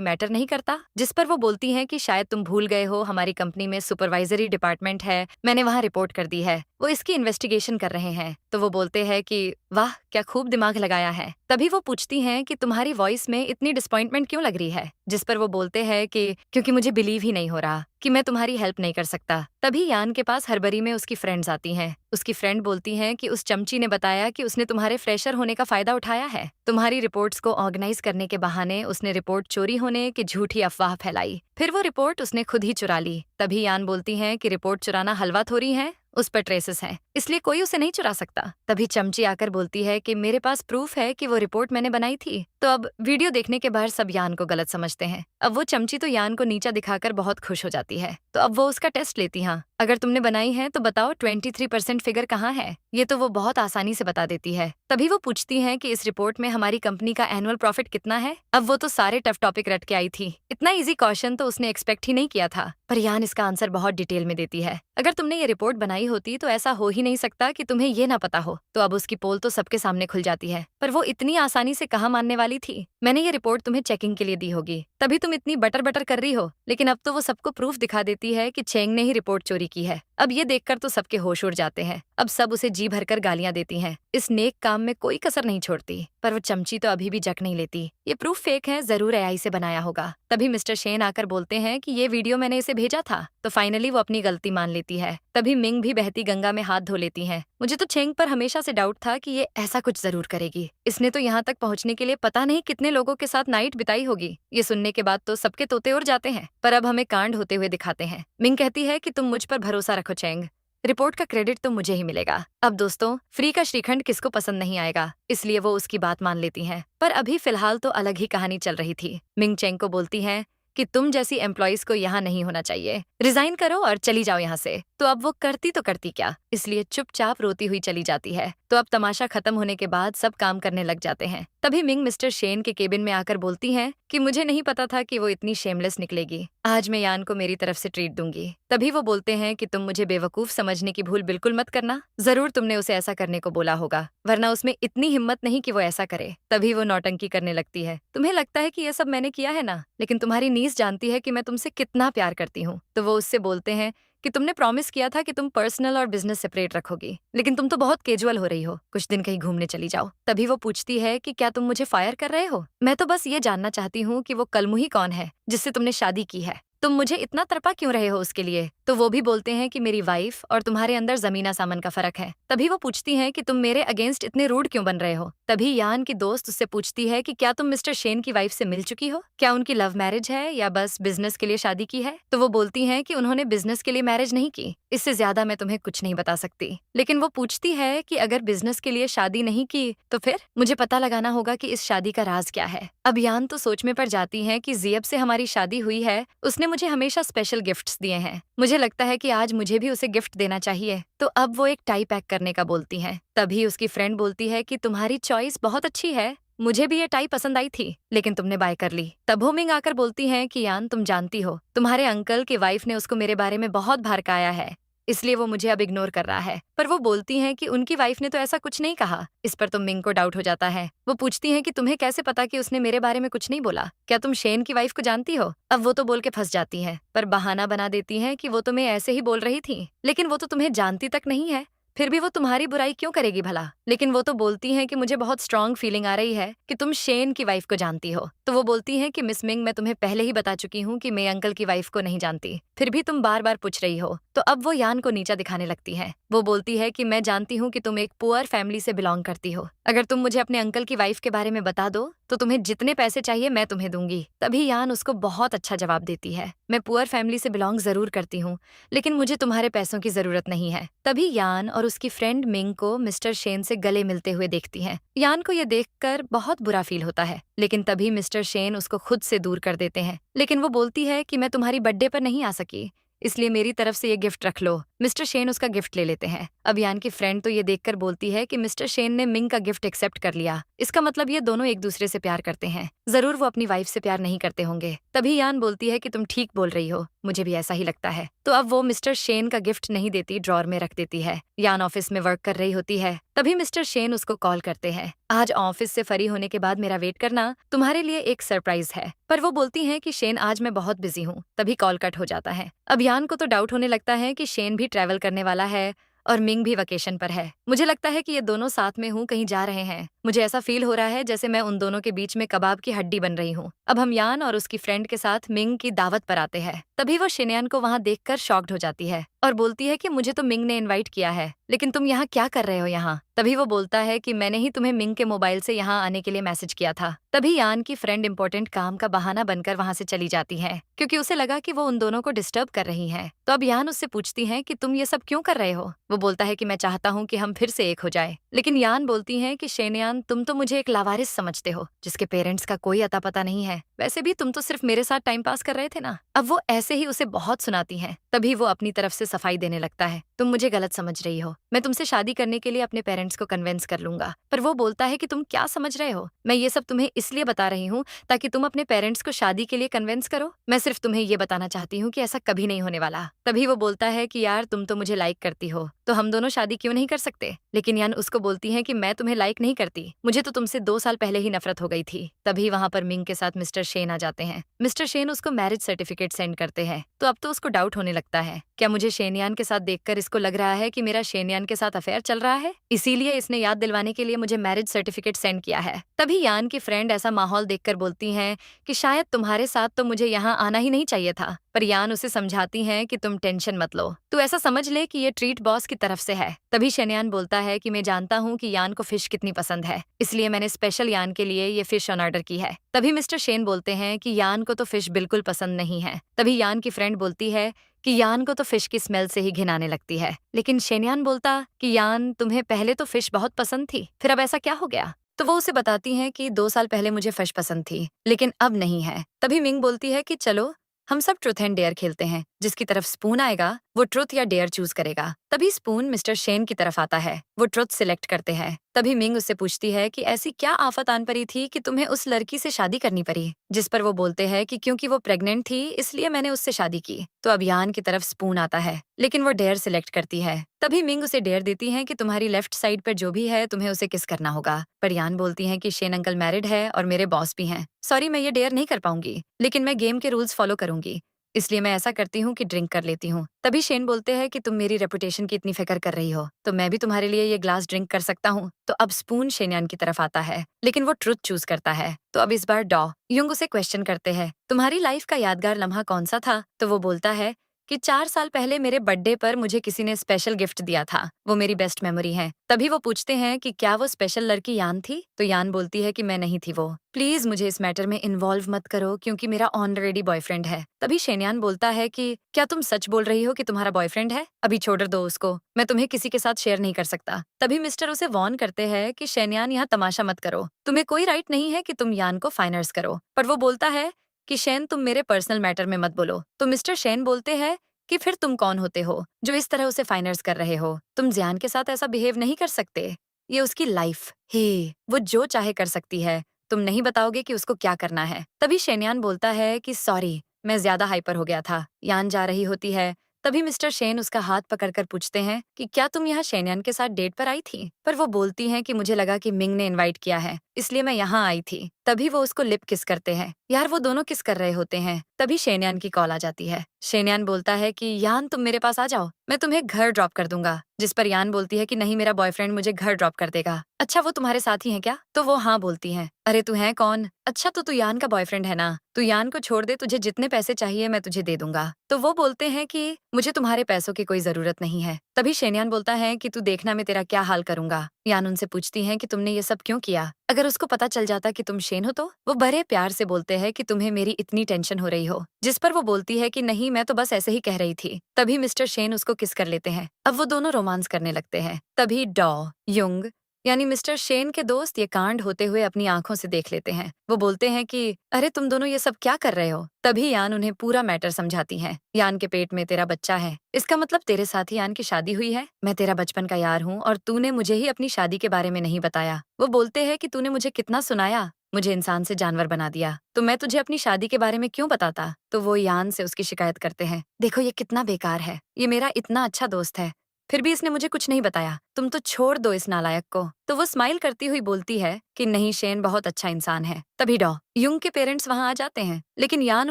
मैटर नहीं करता? जिस पर वो बोलती हैं कि शायद तुम भूल गए हो, हमारी कंपनी में सुपरवाइजरी डिपार्टमेंट है, मैंने वहाँ रिपोर्ट कर दी है, वो इसकी इन्वेस्टिगेशन कर रहे हैं। तो वो बोलते हैं कि वाह, क्या खूब दिमाग लगाया है। तभी वो पूछती हैं कि तुम्हारी वॉइस में इतनी डिसअपॉइंटमेंट क्यों लग रही है? जिस पर वो बोलते हैं कि क्योंकि मुझे बिलीव ही नहीं हो रहा कि मैं तुम्हारी हेल्प नहीं कर सकता। तभी यान के पास हड़बड़ी में उसकी फ्रेंड्स आती हैं। उसकी फ्रेंड बोलती हैं कि उस चमची ने बताया कि उसने तुम्हारे फ्रेशर होने का फायदा उठाया है। तुम्हारी रिपोर्ट्स को ऑर्गेनाइज करने के बहाने उसने रिपोर्ट चोरी होने की झूठी अफवाह फैलाई। फिर वो रिपोर्ट उसने खुद ही चुरा ली। तभी यान बोलती हैं कि रिपोर्ट चुराना हलवा थोड़ी है, उस पर ट्रेसेस हैं, इसलिए कोई उसे नहीं चुरा सकता। तभी चमची आकर बोलती है कि मेरे पास प्रूफ है कि वो रिपोर्ट मैंने बनाई थी। तो अब वीडियो देखने के बाद सब यान को गलत समझते हैं। अब वो चमची तो यान को नीचा दिखाकर बहुत खुश हो जाती है। तो अब वो उसका टेस्ट लेती है। अगर तुमने बनाई है तो बताओ 23% फिगर कहाँ है? ये तो वो बहुत आसानी से बता देती है। तभी वो पूछती है कि इस रिपोर्ट में हमारी कंपनी का एनुअल प्रॉफिट कितना है? अब वो तो सारे टफ टॉपिक रट के आई थी। इतना इजी क्वेश्चन तो उसने एक्सपेक्ट ही नहीं किया था। पर यान इसका आंसर बहुत डिटेल में देती है। अगर तुमने ये रिपोर्ट बनाई होती तो ऐसा हो ही नहीं सकता कि तुम्हें ये ना पता हो। तो अब उसकी पोल तो सबके सामने खुल जाती है। पर वो इतनी आसानी से कहाँ मानने वाली थी? मैंने ये रिपोर्ट तुम्हें चेकिंग के लिए दी होगी, तभी तुम इतनी बटर बटर कर रही हो। लेकिन अब तो वो सबको प्रूफ दिखा देती है कि चेंग ने ही रिपोर्ट चोरी की है। अब ये देखकर तो सबके होश उड़ जाते हैं। अब सब उसे जी भरकर गालियां देती हैं। इस नेक काम में कोई कसर नहीं छोड़ती। पर वो चमची तो अभी भी जक नहीं लेती। ये प्रूफ फेक है, जरूर एआई से बनाया होगा। तभी मिस्टर शेन आकर बोलते हैं कि ये वीडियो मैंने इसे भेजा था। तो फाइनली वो अपनी गलती मान लेती है। तभी मिंग भी बहती गंगा में हाथ धो लेती हैं। मुझे तो चेंग पर हमेशा से डाउट था कि ये ऐसा कुछ जरूर करेगी। इसने तो यहाँ तक पहुँचने के लिए पता नहीं कितने लोगों के साथ नाइट बिताई होगी। ये सुनने के बाद तो सबके तोते उड़ जाते हैं। पर अब हमें कांड होते हुए दिखाते हैं। मिंग कहती है कि तुम मुझ पर भरोसा रखो चेंग, रिपोर्ट का क्रेडिट तो मुझे ही मिलेगा। अब दोस्तों, फ्री का श्रीखंड किसको पसंद नहीं आएगा, इसलिए वो उसकी बात मान लेती हैं। पर अभी फिलहाल तो अलग ही कहानी चल रही थी। मिंग चेंग को बोलती है कि तुम जैसी एम्प्लॉइज को यहाँ नहीं होना चाहिए, रिजाइन करो और चली जाओ यहाँ से। तो अब वो करती तो करती क्या, इसलिए चुपचाप रोती हुई चली जाती है। तो अब तमाशा खत्म होने के बाद सब काम करने लग जाते हैं। तभी मिंग मिस्टर शेन के केबिन में आकर बोलती हैं कि मुझे नहीं पता था कि वो इतनी शेमलेस निकलेगी। आज मैं यान को मेरी तरफ से ट्रीट दूंगी। तभी वो बोलते हैं कि तुम मुझे बेवकूफ समझने की भूल बिल्कुल मत करना। जरूर तुमने उसे ऐसा करने को बोला होगा, वरना उसमें इतनी हिम्मत नहीं कि वो ऐसा करे। तभी वो नौटंकी करने लगती है। तुम्हें लगता है कि ये सब मैंने किया है ना, लेकिन तुम्हारी नीस जानती है कि मैं तुमसे कितना प्यार करती हूँ। तो वो उससे बोलते हैं कि तुमने प्रॉमिस किया था कि तुम पर्सनल और बिजनेस सेपरेट रखोगी, लेकिन तुम तो बहुत कैजुअल हो रही हो। कुछ दिन कहीं घूमने चली जाओ। तभी वो पूछती है कि क्या तुम मुझे फायर कर रहे हो? मैं तो बस ये जानना चाहती हूँ कि वो कलमुही कौन है जिससे तुमने शादी की है। तुम मुझे इतना तड़पा क्यों रहे हो उसके लिए? तो वो भी बोलते हैं कि मेरी वाइफ और तुम्हारे अंदर जमीन आसमान का फर्क है। तभी वो पूछती हैं कि तुम मेरे अगेंस्ट इतने रूड क्यों बन रहे हो? तभी यान की दोस्त उससे पूछती है कि क्या तुम मिस्टर शेन की वाइफ से मिल चुकी हो? क्या उनकी लव मैरिज है या बस बिजनेस के लिए शादी की है? तो वो बोलती हैं कि उन्होंने बिजनेस के लिए मैरिज नहीं की। इससे ज्यादा मैं तुम्हें कुछ नहीं बता सकती। लेकिन वो पूछती है कि अगर बिजनेस के लिए शादी नहीं की तो फिर मुझे पता लगाना होगा कि इस शादी का राज क्या है। अब यान तो सोच में पड़ जाती है कि जियब से हमारी शादी हुई है, उसने मुझे हमेशा स्पेशल गिफ्ट्स दिए हैं। मुझे लगता है कि आज मुझे भी उसे गिफ्ट देना चाहिए। तो अब वो एक टाई पैक करने का बोलती हैं। तभी उसकी फ्रेंड बोलती है कि तुम्हारी चॉइस बहुत अच्छी है, मुझे भी ये टाई पसंद आई थी, लेकिन तुमने बाय कर ली। तब हो मिंग आकर बोलती हैं कि यान तुम जानती हो, तुम्हारे अंकल की वाइफ ने उसको मेरे बारे में बहुत भड़काया है, इसलिए वो मुझे अब इग्नोर कर रहा है। पर वो बोलती हैं कि उनकी वाइफ ने तो ऐसा कुछ नहीं कहा। इस पर तो मिंग को डाउट हो जाता है। वो पूछती हैं कि तुम्हें कैसे पता कि उसने मेरे बारे में कुछ नहीं बोला? क्या तुम शेन की वाइफ को जानती हो? अब वो तो बोल के फंस जाती हैं, पर बहाना बना देती हैं कि वो तुम्हें ऐसे ही बोल रही थी, लेकिन वो तो तुम्हें जानती तक नहीं है, फिर भी वो तुम्हारी बुराई क्यों करेगी भला? लेकिन वो तो बोलती हैं कि मुझे बहुत स्ट्रांग फीलिंग आ रही है कि तुम शेन की वाइफ को जानती हो। तो वो बोलती हैं कि मिस मिंग, मैं तुम्हें पहले ही बता चुकी हूँ कि मैं अंकल की वाइफ को नहीं जानती, फिर भी तुम बार बार पूछ रही हो। तो अब वो यान को नीचा दिखाने लगती है। वो बोलती है कि मैं जानती हूँ कि तुम एक पुअर फैमिली से बिलोंग करती हो। अगर तुम मुझे अपने अंकल की वाइफ के बारे में बता दो तो तुम्हें जितने पैसे चाहिए मैं तुम्हें दूंगी। तभी यान उसको बहुत अच्छा जवाब देती है, मैं पुअर फैमिली से बिलोंग जरूर करती हूँ, लेकिन मुझे तुम्हारे पैसों की जरूरत नहीं है। तभी यान और उसकी फ्रेंड मिंग को मिस्टर शेन से गले मिलते हुए देखती हैं। यान को यह देखकर बहुत बुरा फील होता है, लेकिन तभी मिस्टर शेन उसको खुद से दूर कर देते हैं। लेकिन वो बोलती है कि मैं तुम्हारी बर्थडे पर नहीं आ सकी, इसलिए मेरी तरफ से ये गिफ्ट रख लो। मिस्टर शेन उसका गिफ्ट ले लेते हैं। अब यान की फ्रेंड तो ये देखकर बोलती है कि मिस्टर शेन ने मिंग का गिफ्ट एक्सेप्ट कर लिया, इसका मतलब ये दोनों एक दूसरे से प्यार करते हैं। जरूर वो अपनी वाइफ से प्यार नहीं करते होंगे। तभी यान बोलती है कि तुम ठीक बोल रही हो, मुझे भी ऐसा ही लगता है। तो अब वो मिस्टर शेन का गिफ्ट नहीं देती, ड्रॉर में रख देती है। यान ऑफिस में वर्क कर रही होती है, तभी मिस्टर शेन उसको कॉल करते हैं। आज ऑफिस से फ्री होने के बाद मेरा वेट करना, तुम्हारे लिए एक सरप्राइज है। पर वो बोलती है कि शेन आज मैं बहुत बिजी हूँ। तभी कॉल कट हो जाता है। अब यान को तो डाउट होने लगता है कि शेन भी ट्रैवल करने वाला है और मिंग भी वेकेशन पर है। मुझे लगता है कि ये दोनों साथ में कहीं जा रहे हैं। मुझे ऐसा फील हो रहा है जैसे मैं उन दोनों के बीच में कबाब की हड्डी बन रही हूँ। अब हम यान और उसकी फ्रेंड के साथ मिंग की दावत पर आते हैं। तभी वो शेनयान को वहाँ देखकर शॉक्ड हो जाती है और बोलती है कि मुझे तो मिंग ने इनवाइट किया है, लेकिन तुम यहाँ क्या कर रहे हो यहाँ। तभी वो बोलता है कि मैंने ही तुम्हें मिंग के मोबाइल से यहाँ आने के लिए मैसेज किया था। तभी यान की फ्रेंड इंपॉर्टेंट काम का बहाना बनकर वहाँ से चली जाती है, क्योंकि उसे लगा कि वो उन दोनों को डिस्टर्ब कर रही है। तो अब यान उससे पूछती है कि तुम ये सब क्यों कर रहे हो। वो बोलता है कि मैं चाहता हूँ कि हम फिर से एक हो जाए। लेकिन यान बोलती है कि शेनयान, तुम तो मुझे एक लावारिस समझते हो जिसके पेरेंट्स का कोई अता पता नहीं है। वैसे भी तुम तो सिर्फ मेरे साथ टाइम पास कर रहे थे ना। अब वो ऐसे ही उसे बहुत सुनाती है। तभी वो अपनी तरफ से सफाई देने लगता है, तुम मुझे गलत समझ रही हो, मैं तुमसे शादी करने के लिए अपने पेरेंट्स को कन्विंस कर लूंगा। पर वो बोलता है कि तुम क्या समझ रहे हो, मैं ये सब तुम्हें इसलिए बता रही हूँ ताकि तुम अपने पेरेंट्स को शादी के लिए कन्विंस करो। मैं सिर्फ तुम्हें ये बताना चाहती हूँ कि ऐसा कभी नहीं होने वाला। तभी वो बोलता है कि यार तुम तो मुझे लाइक करती हो, तो हम दोनों शादी क्यों नहीं कर सकते। लेकिन यान उसको बोलती है कि मैं तुम्हें लाइक नहीं करती, मुझे तो तुमसे 2 साल पहले ही नफरत हो गई थी। तभी वहाँ पर मिंग के साथ मिस्टर शेन आ जाते हैं। मिस्टर शेन उसको मैरिज सर्टिफिकेट सेंड करते हैं। तो अब तो उसको डाउट होने लगता है, क्या मुझे शेनयान के साथ देखकर इसको लग रहा है कि मेरा शेनयान के साथ अफेयर चल रहा है, इसीलिए इसने याद दिलवाने के लिए मुझे मैरिज सर्टिफिकेट सेंड किया है। तभी यान की फ्रेंड ऐसा माहौल देखकर बोलती हैं कि शायद तुम्हारे साथ तो मुझे यहाँ आना ही नहीं चाहिए था। पर यान उसे समझाती हैं कि तुम टेंशन मत लो, तू ऐसा समझ ले कि ये ट्रीट बॉस की तरफ से है। तभी शेनयान बोलता है कि मैं जानता हूँ कि यान को फिश कितनी पसंद है, इसलिए मैंने स्पेशल यान के लिए ये फिश ऑन ऑर्डर की है। तभी मिस्टर शेन बोलते हैं कि यान को तो फिश बिल्कुल पसंद नहीं है। तभी यान की फ्रेंड बोलती है कि यान को तो फिश की स्मेल से ही घिन आने लगती है। लेकिन शेनयान बोलता कि यान, तुम्हें पहले तो फिश बहुत पसंद थी, फिर अब ऐसा क्या हो गया। तो वो उसे बताती हैं कि 2 साल पहले मुझे फिश पसंद थी, लेकिन अब नहीं है। तभी मिंग बोलती है कि चलो हम सब ट्रुथ एंड डेयर खेलते हैं, जिसकी तरफ स्पून आएगा वो ट्रुथ या डेयर चूज करेगा। तभी स्पून मिस्टर शेन की तरफ आता है, वो ट्रुथ सिलेक्ट करते हैं। तभी मिंग उससे पूछती है कि ऐसी क्या आफत आन पड़ी थी कि तुम्हें उस लड़की से शादी करनी पड़ी, जिस पर वो बोलते हैं कि क्योंकि वो प्रेग्नेंट थी इसलिए मैंने उससे शादी की। तो अब यान की तरफ स्पून आता है, लेकिन वो डेयर सिलेक्ट करती है। तभी मिंग उसे डेयर देती है कि तुम्हारी लेफ्ट साइड पर जो भी है तुम्हें उसे किस करना होगा। पर यान बोलती है कि शेन अंकल मैरिड है और मेरे बॉस भी हैं, सॉरी मैं ये डेयर नहीं कर पाऊंगी, लेकिन मैं गेम के रूल्स फॉलो करूंगी, इसलिए मैं ऐसा करती हूँ कि ड्रिंक कर लेती हूँ। तभी शेन बोलते हैं कि तुम मेरी रेपुटेशन की इतनी फिक्र कर रही हो तो मैं भी तुम्हारे लिए ये ग्लास ड्रिंक कर सकता हूँ। तो अब स्पून शेनयान की तरफ आता है, लेकिन वो ट्रुथ चूज करता है। तो अब इस बार डॉ युंग उसे क्वेश्चन करते हैं, तुम्हारी लाइफ का यादगार लम्हा कौन सा था। तो वो बोलता है कि 4 साल पहले मेरे बर्थडे पर मुझे किसी ने स्पेशल गिफ्ट दिया था, वो मेरी बेस्ट मेमोरी है। तभी वो पूछते हैं कि क्या वो स्पेशल लड़की यान थी। तो यान बोलती है कि मैं नहीं थी वो, प्लीज मुझे इस मैटर में इन्वॉल्व मत करो क्योंकि मेरा ऑलरेडी बॉयफ्रेंड है। तभी शेनयान बोलता है कि क्या तुम सच बोल रही हो कि तुम्हारा बॉयफ्रेंड है, अभी छोड़ दो उसको, मैं तुम्हें किसी के साथ शेयर नहीं कर सकता। तभी मिस्टर उसे वॉर्न करते हैं कि शेनयान यहाँ तमाशा मत करो, तुम्हें कोई राइट नहीं है कि तुम यान को फाइनर्स करो। पर वो बोलता है कि शेन तुम मेरे पर्सनल मैटर में मत बोलो। तो मिस्टर शेन बोलते हैं कि फिर तुम कौन होते हो जो इस तरह उसे फाइनर्स कर रहे हो, तुम जियान के साथ ऐसा बिहेव नहीं कर सकते, ये उसकी लाइफ है, वो जो चाहे कर सकती है, तुम नहीं बताओगे कि उसको क्या करना है। तभी शेनयान बोलता है कि सॉरी मैं ज्यादा हाइपर हो गया था। यान जा रही होती है, तभी मिस्टर शेन उसका हाथ पकड़कर पूछते हैं कि क्या तुम यहाँ शेनयान के साथ डेट पर आई थी। पर वो बोलती है कि मुझे लगा कि मिंग ने इनवाइट किया है इसलिए मैं यहाँ आई थी। तभी वो उसको लिप किस करते हैं। यार वो दोनों किस कर रहे होते हैं। तभी शेनयान की कॉल आ जाती है। शेनयान बोलता है कि यान तुम मेरे पास आ जाओ, मैं तुम्हें घर ड्रॉप कर दूंगा। जिस पर यान बोलती है कि नहीं मेरा बॉयफ्रेंड मुझे घर ड्रॉप कर देगा। अच्छा वो तुम्हारे साथ ही है क्या। तो वो हाँ बोलती है। अरे तू है कौन, अच्छा तो तू यान का बॉयफ्रेंड है ना, तू यान को छोड़ दे, तुझे जितने पैसे चाहिए मैं तुझे दे दूंगा। तो वो बोलते हैं कि मुझे तुम्हारे पैसों की कोई जरूरत नहीं है। तभी शेनयान बोलता है कि तू देखना मैं तेरा क्या हाल करूंगा। यान उनसे पूछती है कि तुमने ये सब क्यों किया, अगर उसको पता चल जाता कि तुम शेन शेन हो तो वो बड़े प्यार से बोलते हैं कि तुम्हें मेरी इतनी टेंशन हो रही हो, जिस पर वो बोलती है कि नहीं, मैं तो बस ऐसे ही कह रही थी। तभी मिस्टर शेन उसको किस कर लेते हैं। अब वो दोनों रोमांस करने लगते हैं। तभी डॉ युंग यानी मिस्टर शेन के दोस्त ये कांड होते हुए अपनी आंखों से देख लेते हैं। वो बोलते हैं कि अरे तुम दोनों ये सब क्या कर रहे हो। तभी यान उन्हें पूरा मैटर समझाती है। यान के पेट में तेरा बच्चा है, इसका मतलब तेरे साथ ही यान की शादी हुई है। मैं तेरा बचपन का यार हूँ और तूने मुझे ही अपनी शादी के बारे में नहीं बताया। वो बोलते हैं कि तूने मुझे कितना सुनाया, मुझे इंसान से जानवर बना दिया, तो मैं तुझे अपनी शादी के बारे में क्यों बताता। तो वो यान से उसकी शिकायत करते हैं, देखो ये कितना बेकार है, ये मेरा इतना अच्छा दोस्त है, फिर भी इसने मुझे कुछ नहीं बताया, तुम तो छोड़ दो इस नालायक को। तो वो स्माइल करती हुई बोलती है कि नहीं, शेन बहुत अच्छा इंसान है। तभी डॉ युंग के पेरेंट्स वहां आ जाते हैं, लेकिन यान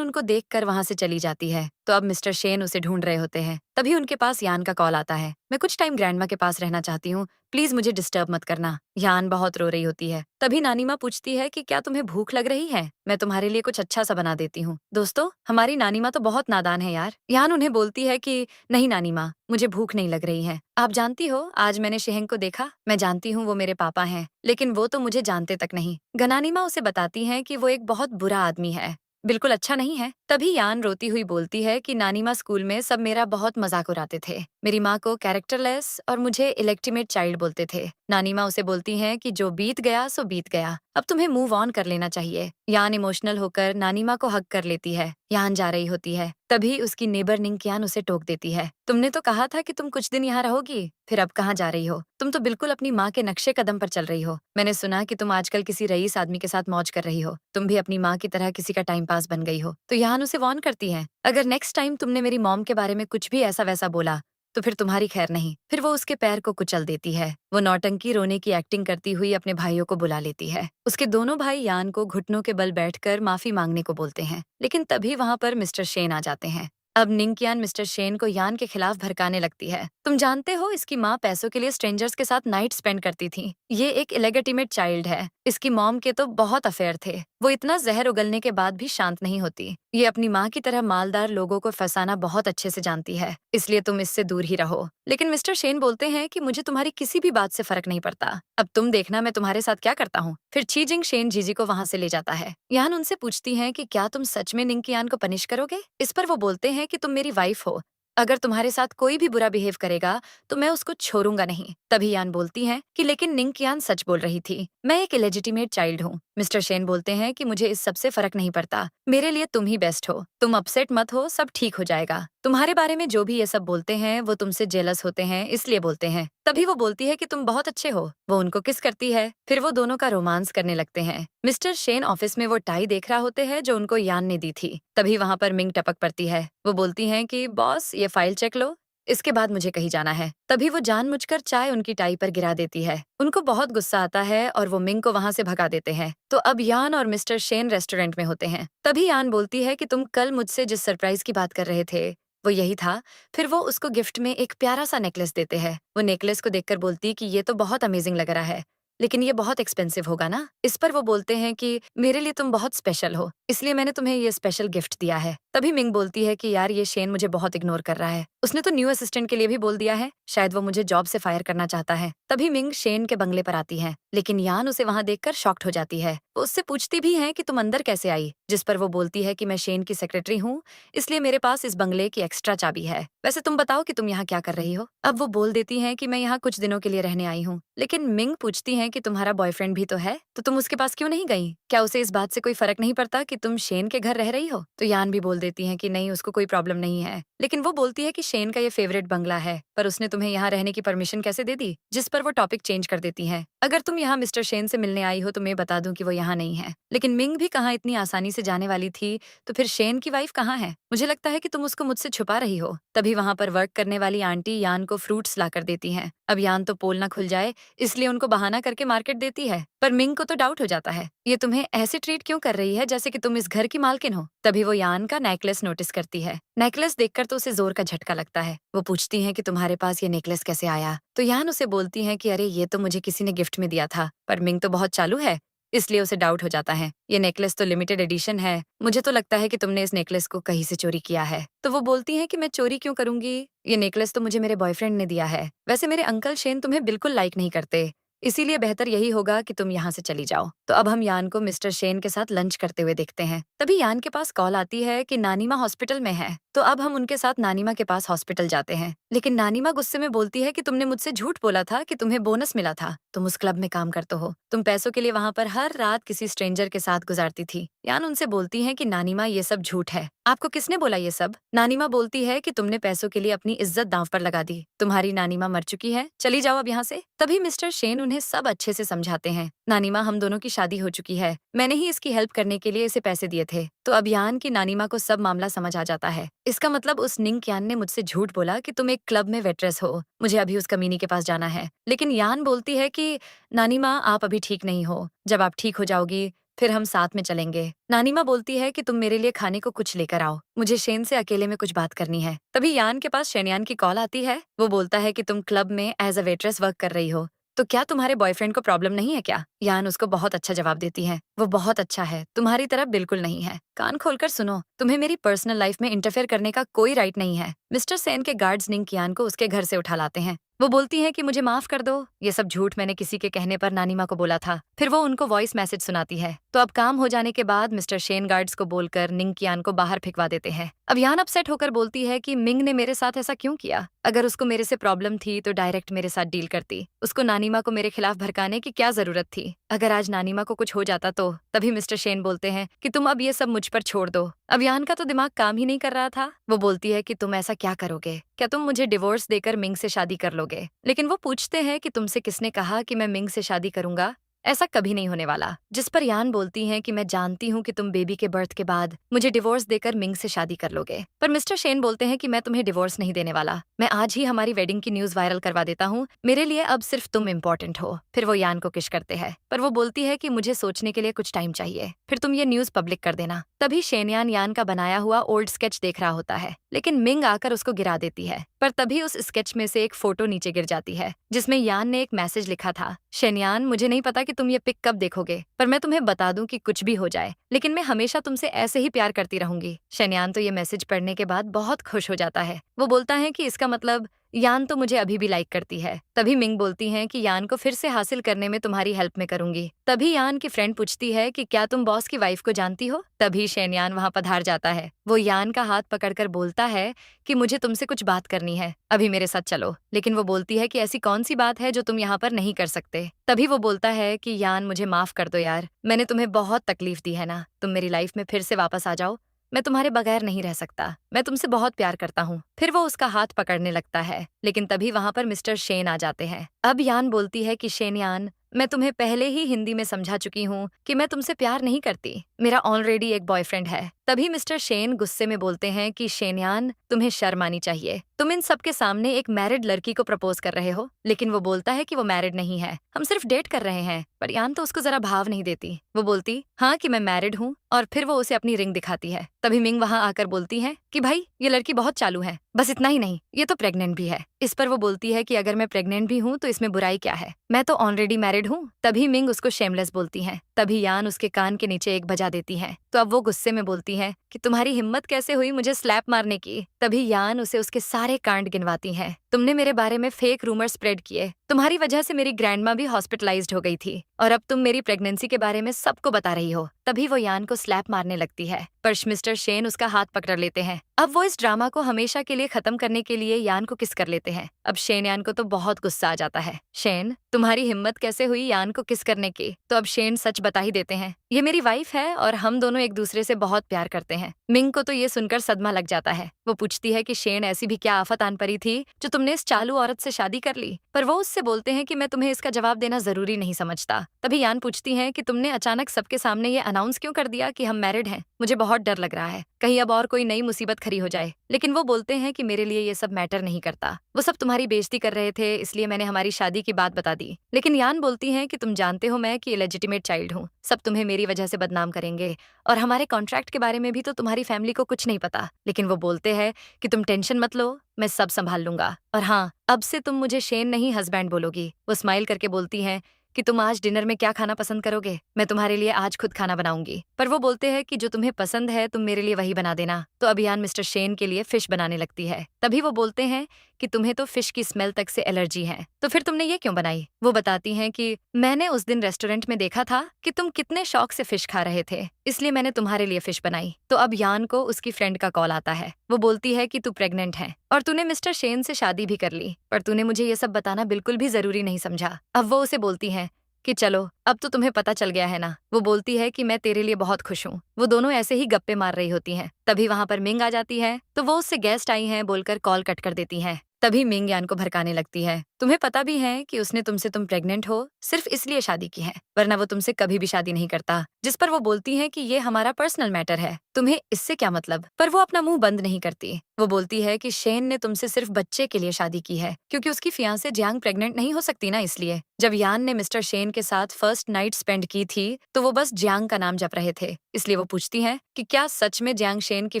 उनको देखकर वहां से चली जाती है। तो अब मिस्टर शेन उसे ढूंढ रहे होते हैं। तभी उनके पास यान का कॉल आता है, मैं कुछ टाइम ग्रैंडमा के पास रहना चाहती हूँ, प्लीज मुझे डिस्टर्ब मत करना। यान बहुत रो रही होती है। तभी नानी माँ पूछती है कि क्या तुम्हें भूख लग रही है, मैं तुम्हारे लिए कुछ अच्छा सा बना देती हूँ। दोस्तों, हमारी नानी माँ तो बहुत नादान है यार। यान उन्हें बोलती है कि नहीं नानी माँ, मुझे भूख नहीं लग रही है। आप जानती हो, आज मैंने शेहंग को देखा, मैं जानती हूँ वो मेरे पापा हैं, लेकिन वो तो मुझे जानते तक नहीं। गनानी माँ उसे बताती हैं कि वो एक बहुत बुरा आदमी है, बिल्कुल अच्छा नहीं है। तभी यान रोती हुई बोलती है कि नानी माँ, स्कूल में सब मेरा बहुत मजाक उड़ाते थे, मेरी माँ को कैरेक्टरलेस और मुझे इलेक्टिमेट चाइल्ड बोलते थे। नानी माँ उसे बोलती हैं कि जो बीत गया सो बीत गया, अब तुम्हें मूव ऑन कर लेना चाहिए। यान इमोशनल होकर नानी माँ को हग कर लेती है। यान जा रही होती है, तभी उसकी नेबर निंगकियान उसे टोक देती है, तुमने तो कहा था कि तुम कुछ दिन यहाँ रहोगी, फिर अब कहाँ जा रही हो। तुम तो बिल्कुल अपनी माँ के नक्शे कदम पर चल रही हो। मैंने सुना कि तुम आजकल किसी रईस आदमी के साथ मौज कर रही हो, तुम भी अपनी माँ की तरह किसी का टाइम पास बन गई हो। तो यान उसे वार्न करती है, अगर नेक्स्ट टाइम तुमने मेरी मॉम के बारे में कुछ भी ऐसा वैसा बोला तो फिर तुम्हारी खैर नहीं। फिर वो उसके पैर को कुचल देती है। वो नौटंकी रोने की एक्टिंग करती हुई अपने भाइयों को बुला लेती है। उसके दोनों भाई यान को घुटनों के बल बैठकर माफी मांगने को बोलते हैं, लेकिन तभी वहां पर मिस्टर शेन आ जाते हैं। अब निंगकियान मिस्टर शेन को यान के खिलाफ भड़काने लगती है, तुम जानते हो इसकी माँ पैसों के लिए स्ट्रेंजर्स के साथ नाइट स्पेंड करती थी, ये एक इलेगिटिमेट चाइल्ड है, इसकी मॉम के तो बहुत अफेयर थे, वो इतना जहर उगलने के बाद भी शांत नहीं होती, ये अपनी माँ की तरह मालदार लोगों को फंसाना बहुत अच्छे से जानती है, इसलिए तुम इससे दूर ही रहो। लेकिन मिस्टर शेन बोलते हैं कि मुझे तुम्हारी किसी भी बात से फर्क नहीं पड़ता, अब तुम देखना मैं तुम्हारे साथ क्या करता हूँ। फिर चीजिंग शेन जीजी को वहां से ले जाता है। यान उनसे पूछती है कि क्या तुम सच में निंगकियान को पनिश करोगे। इस पर वो बोलते हैं कि तुम मेरी वाइफ हो, अगर तुम्हारे साथ कोई भी बुरा बिहेव करेगा तो मैं उसको छोड़ूंगा नहीं। तभी यान बोलती है कि लेकिन निंगकियान सच बोल रही थी, मैं एक इलेजिटिमेट चाइल्ड हूँ। मिस्टर शेन बोलते हैं कि मुझे इस सब से फर्क नहीं पड़ता, मेरे लिए तुम ही बेस्ट हो, तुम अपसेट मत हो, सब ठीक हो जाएगा। तुम्हारे बारे में जो भी ये सब बोलते हैं वो तुमसे जेलस होते हैं, इसलिए बोलते हैं। तभी वो बोलती है कि तुम बहुत अच्छे हो, वो उनको किस करती है, फिर वो दोनों का रोमांस करने लगते हैं। मिस्टर शेन ऑफिस में वो टाई देख रहा होते हैं जो उनको यान ने दी थी। तभी वहां पर मिंग टपक पड़ती है। वो बोलती हैं कि बॉस ये फाइल चेक लो, इसके बाद मुझे कहीं जाना है। तभी वो जानबूझकर चाय उनकी टाई पर गिरा देती है। उनको बहुत गुस्सा आता है और वो मिंग को वहां से भगा देते हैं। तो अब यान और मिस्टर शेन रेस्टोरेंट में होते हैं। तभी यान बोलती है कि तुम कल मुझसे जिस सरप्राइज की बात कर रहे थे वो यही था। फिर वो उसको गिफ्ट में एक प्यारा सा नेकलेस देते हैं। वो नेकलेस को देखकर बोलती कि ये तो बहुत अमेजिंग लग रहा है, लेकिन ये बहुत एक्सपेंसिव होगा ना। इस पर वो बोलते हैं कि मेरे लिए तुम बहुत स्पेशल हो, इसलिए मैंने तुम्हें ये स्पेशल गिफ्ट दिया है। तभी मिंग बोलती है कि यार ये शेन मुझे बहुत इग्नोर कर रहा है, उसने तो न्यू असिस्टेंट के लिए भी बोल दिया है, शायद वो मुझे जॉब से फायर करना चाहता है। तभी मिंग शेन के बंगले पर आती है, लेकिन यान उसे वहां देखकर शॉक्ड हो जाती है। वो उससे पूछती भी है कि तुम अंदर कैसे आई, जिस पर वो बोलती है कि मैं शेन की सेक्रेटरी हूँ, इसलिए मेरे पास इस बंगले की एक्स्ट्रा चाबी है। वैसे तुम बताओ कि तुम यहाँ क्या कर रही हो। अब वो बोल देती है कि मैं यहाँ कुछ दिनों के लिए रहने आई हूँ। लेकिन मिंग पूछती है कि तुम्हारा बॉयफ्रेंड भी तो है, तो तुम उसके पास क्यों नहीं गई, क्या उसे इस बात से कोई फर्क नहीं पड़ता कि तुम शेन के घर रह रही हो। तो यान भी बोल देती है कि नहीं, उसको कोई प्रॉब्लम नहीं है। लेकिन वो बोलती है कि शेन का ये फेवरेट बंगला है, पर उसने तुम्हें यहाँ रहने की परमिशन कैसे दे दी, जिस पर वो टॉपिक चेंज कर देती है। अगर तुम यहाँ मिस्टर शेन से मिलने आई हो तो मैं बता दूं कि वो यहाँ नहीं है। लेकिन मिंग भी कहाँ इतनी आसानी से जाने वाली थी, तो फिर शेन की वाइफ कहाँ है, मुझे लगता है कि तुम उसको मुझसे छुपा रही हो। तभी वहां पर वर्क करने वाली आंटी यान को फ्रूट्स ला कर देती हैं। अब यान तो पोल ना खुल जाए इसलिए उनको बहाना करके मार्केट देती है, पर मिंग को तो डाउट हो जाता है, ये तुम्हें ऐसे ट्रीट क्यों कर रही है जैसे कि तुम इस घर की मालकिन हो। तभी वो यान का नेकलेस नोटिस करती है। नेकलेस देखकर तो उसे जोर का झटका लगता है। वो पूछती है कि तुम्हारे पास ये नेकलेस कैसे आया। तो यान उसे बोलती है कि अरे ये तो मुझे किसी ने गिफ्ट में दिया था, पर मिंग तो बहुत चालू है, इसलिए उसे डाउट हो जाता है, ये नेकलेस तो लिमिटेड एडिशन है, मुझे तो लगता है कि तुमने इस नेकलेस को कहीं से चोरी किया है। तो वो बोलती है कि मैं चोरी क्यों करूंगी, ये नेकलेस तो मुझे मेरे बॉयफ्रेंड ने दिया है, वैसे मेरे अंकल शेन तुम्हें बिल्कुल लाइक नहीं करते, इसीलिए बेहतर यही होगा कि तुम यहाँ से चली जाओ। तो अब हम यान को मिस्टर शेन के साथ लंच करते हुए देखते हैं। तभी यान के पास कॉल आती है कि नानीमा हॉस्पिटल में है। तो अब हम उनके साथ नानीमा के पास हॉस्पिटल जाते हैं। लेकिन नानीमा गुस्से में बोलती है कि तुमने मुझसे झूठ बोला था कि तुम्हें बोनस मिला था। तुम उस क्लब में काम करते हो, तुम पैसों के लिए वहाँ पर हर रात किसी स्ट्रेंजर के साथ गुजारती थी। यान उनसे बोलती है कि नानीमा ये सब झूठ है। आपको किसने बोला ये सब? नानीमा बोलती है कि तुमने पैसों के लिए अपनी इज्जत दांव पर लगा दी। तुम्हारी नानीमा मर चुकी है, चली जाओ अब यहाँ से। तभी मिस्टर शेन उन्हें सब अच्छे से समझाते हैं। नानीमा, हम दोनों की शादी हो चुकी है, मैंने ही इसकी हेल्प करने के लिए इसे पैसे दिए थे। तो अब यान की नानीमा को सब मामला समझ आ जाता है। इसका मतलब उस निंग यान ने मुझसे झूठ बोला कि तुम एक क्लब में वेट्रेस हो, मुझे अभी उस कमीनी के पास जाना है। लेकिन यान बोलती है कि नानीमा, आप अभी ठीक नहीं हो, जब आप ठीक हो जाओगी फिर हम साथ में चलेंगे। नानीमा बोलती है कि तुम मेरे लिए खाने को कुछ लेकर आओ, मुझे शेन से अकेले में कुछ बात करनी है। तभी यान के पास शेनयान की कॉल आती है। वो बोलता है कि तुम क्लब में एज अ वेट्रेस वर्क कर रही हो, तो क्या तुम्हारे बॉयफ्रेंड को प्रॉब्लम नहीं है क्या? यान उसको बहुत अच्छा जवाब देती है। वो बहुत अच्छा है, तुम्हारी तरफ बिल्कुल नहीं है। कान खोलकर सुनो, तुम्हें मेरी पर्सनल लाइफ में इंटरफेयर करने का कोई राइट नहीं है। मिस्टर सेन के गार्ड्स निंग यान को उसके घर से उठा लाते हैं। वो बोलती हैं कि मुझे माफ कर दो, ये सब झूठ मैंने किसी के कहने पर नानीमा को बोला था। फिर वो उनको वॉइस मैसेज सुनाती है। तो अब काम हो जाने के बाद मिस्टर शेन गार्ड्स को बोलकर निंग यान को बाहर फेंकवा देते हैं। अब यान अपसेट होकर बोलती है कि मिंग ने मेरे साथ ऐसा क्यों किया? अगर उसको मेरे से प्रॉब्लम थी तो डायरेक्ट मेरे साथ डील करती। उसको नानीमा को मेरे खिलाफ भड़काने की क्या जरूरत थी? अगर आज नानीमा को कुछ हो जाता तो? तभी मिस्टर शेन बोलते हैं कि तुम अब ये सब मुझ पर छोड़ दो। अब यान का तो दिमाग काम ही नहीं कर रहा था। वो बोलती है कि तुम ऐसा क्या करोगे? क्या तुम मुझे डिवोर्स देकर मिंग से शादी कर लोगे? लेकिन वो पूछते हैं कि तुमसे किसने कहा कि मैं मिंग से शादी करूंगा? ऐसा कभी नहीं होने वाला। जिस पर यान बोलती हैं कि मैं जानती हूँ कि तुम बेबी के बर्थ के बाद मुझे डिवोर्स देकर मिंग से शादी कर लोगे। पर मिस्टर शेन बोलते हैं कि मैं तुम्हें डिवोर्स नहीं देने वाला, मैं आज ही हमारी वेडिंग की न्यूज वायरल करवा देता हूँ। मेरे लिए अब सिर्फ तुम इम्पोर्टेंट हो। फिर वो यान को किश करते हैं, पर वो बोलती है कि मुझे सोचने के लिए कुछ टाइम चाहिए, फिर तुम ये न्यूज पब्लिक कर देना। तभी शेनयान यान का बनाया हुआ ओल्ड स्केच देख रहा होता है, लेकिन मिंग आकर उसको गिरा देती है। पर तभी उस स्केच में से एक फोटो नीचे गिर जाती है, जिसमें यान ने एक मैसेज लिखा था। शेनयान, मुझे नहीं पता कि तुम ये पिक कब देखोगे, पर मैं तुम्हें बता दूं कि कुछ भी हो जाए, लेकिन मैं हमेशा तुमसे ऐसे ही प्यार करती रहूंगी। शेनयान तो ये मैसेज पढ़ने के बाद बहुत खुश हो जाता है। वो बोलता है कि इसका मतलब यान तो मुझे अभी भी लाइक करती है। तभी मिंग बोलती हैं कि यान को फिर से हासिल करने में तुम्हारी हेल्प में करूंगी। तभी यान की फ्रेंड पूछती है कि क्या तुम बॉस की वाइफ को जानती हो? तभी शेनयान वहां पधार जाता है। वो यान का हाथ पकड़कर बोलता है कि मुझे तुमसे कुछ बात करनी है, अभी मेरे साथ चलो। लेकिन वो बोलती है कि ऐसी कौन सी बात है जो तुम यहाँ पर नहीं कर सकते? तभी वो बोलता है कि यान, मुझे माफ कर दो यार, मैंने तुम्हें बहुत तकलीफ दी है ना, तुम मेरी लाइफ में फिर से वापस आ जाओ, मैं तुम्हारे बगैर नहीं रह सकता, मैं तुमसे बहुत प्यार करता हूँ। फिर वो उसका हाथ पकड़ने लगता है, लेकिन तभी वहां पर मिस्टर शेन आ जाते हैं। अब यान बोलती है कि शेनयान, मैं तुम्हें पहले ही हिंदी में समझा चुकी हूँ कि मैं तुमसे प्यार नहीं करती, मेरा ऑलरेडी एक बॉयफ्रेंड है। तभी मिस्टर शेन गुस्से में बोलते हैं कि शेनयान, तुम्हें शर्म आनी चाहिए, तुम इन सबके सामने एक मैरिड लड़की को प्रपोज कर रहे हो। लेकिन वो बोलता है कि वो मैरिड नहीं है, हम सिर्फ डेट कर रहे हैं। पर यान तो उसको जरा भाव नहीं देती। वो बोलती हाँ कि मैं मैरिड हूँ, और फिर वो उसे अपनी रिंग दिखाती है। तभी मिंग वहां आकर बोलती है कि भाई, ये लड़की बहुत चालू है, बस इतना ही नहीं, ये तो प्रेग्नेंट भी है। इस पर वो बोलती है कि अगर मैं प्रेग्नेंट भी हूँ तो इसमें बुराई क्या है, मैं तो ऑलरेडी मैरिड हूँ। तभी मिंग उसको शेमलेस बोलती है। तभी यान उसके कान के नीचे एक बजा देती है। तो अब वो गुस्से में बोलती है कि तुम्हारी हिम्मत कैसे हुई मुझे स्लैप मारने की? तभी यान उसे उसके सारे कांड गिनवाती है। तुमने मेरे बारे में फेक रूमर स्प्रेड किए, तुम्हारी वजह से मेरी ग्रैंडमा भी हॉस्पिटलाइज्ड हो गई थी, और अब तुम मेरी प्रेगनेंसी के बारे में सबको बता रही हो। तभी वो यान को स्लैप मारने लगती है, पर मिस्टर शेन उसका हाथ पकड़ लेते हैं। अब वो इस ड्रामा को हमेशा के लिए खत्म करने के लिए यान को किस कर लेते हैं। अब शेन यान को तो बहुत गुस्सा आ जाता है। शेन, तुम्हारी हिम्मत कैसे हुई यान को किस करने की? तो अब शेन सच बता ही देते हैं, ये मेरी वाइफ है और हम दोनों एक दूसरे से बहुत प्यार करते हैं। मिंग को तो ये सुनकर सदमा लग जाता है। वो पूछती है कि शेन, ऐसी भी क्या आफत आन पड़ी थी जो तुमने इस चालू औरत से शादी कर ली? पर वो उससे बोलते हैं कि मैं तुम्हें इसका जवाब देना जरूरी नहीं समझता। तभी यान पूछती है कि तुमने अचानक सबके सामने ये अनाउंस क्यों कर दिया कि हम मैरिड हैं? मुझे बहुत डर लग रहा है, कहीं अब और कोई नई मुसीबत खड़ी हो जाए। लेकिन वो बोलते हैं कि मेरे लिए ये सब मैटर नहीं करता, वो सब तुम्हारी बेइज्जती कर रहे थे, इसलिए मैंने हमारी शादी की बात बता दी। लेकिन यान बोलती हैं कि तुम जानते हो मैं कि इलेजिटिमेट चाइल्ड हूँ, सब तुम्हें मेरी वजह से बदनाम करेंगे, और हमारे कॉन्ट्रैक्ट के बारे में भी तो तुम्हारी फैमिली को कुछ नहीं पता। लेकिन वो बोलते हैं कि तुम टेंशन मत लो, मैं सब संभाल लूंगा, और हाँ, अब से तुम मुझे शेन नहीं हस्बैंड बोलोगी। वो स्माइल करके बोलती हैं कि तुम आज डिनर में क्या खाना पसंद करोगे, मैं तुम्हारे लिए आज खुद खाना बनाऊंगी। पर वो बोलते हैं कि जो तुम्हें पसंद है तुम मेरे लिए वही बना देना। तो अब यान मिस्टर शेन के लिए फिश बनाने लगती है। तभी वो बोलते हैं कि तुम्हें तो फिश की स्मेल तक से एलर्जी है, तो फिर तुमने ये क्यों बनाई। वो बताती हैं कि मैंने उस दिन रेस्टोरेंट में देखा था कि तुम कितने शौक से फिश खा रहे थे, इसलिए मैंने तुम्हारे लिए फिश बनाई। तो अब यान को उसकी फ्रेंड का कॉल आता है। वो बोलती है कि तू प्रेग्नेंट है और तूने मिस्टर शेन से शादी भी कर ली, पर तूने मुझे ये सब बताना बिल्कुल भी जरूरी नहीं समझा। अब वो उसे बोलती है कि चलो अब तो तुम्हें पता चल गया है ना। वो बोलती है कि मैं तेरे लिए बहुत खुश हूँ। वो दोनों ऐसे ही गप्पे मार रही होती हैं। तभी वहां पर मिंग आ जाती है, तो वो उससे गेस्ट आई हैं बोलकर कॉल कट कर देती है। तभी मिंग यान को भड़काने लगती है, तुम्हें पता भी है कि उसने तुमसे तुम प्रेग्नेंट हो सिर्फ इसलिए शादी की है, वरना वो तुमसे कभी भी शादी नहीं करता। जिस पर वो बोलती है कि ये हमारा पर्सनल मैटर है, तुम्हें इससे क्या मतलब। पर वो अपना मुंह बंद नहीं करती। वो बोलती है कि शेन ने तुमसे सिर्फ बच्चे के लिए शादी की है, क्योंकि उसकी फियांसे जियांग प्रेग्नेंट नहीं हो सकती ना, इसलिए। जब यान ने मिस्टर शेन के साथ फर्स्ट नाइट स्पेंड की थी तो वो बस जियांग का नाम जप रहे थे, इसलिए वो पूछती है कि क्या सच में जियांग शेन की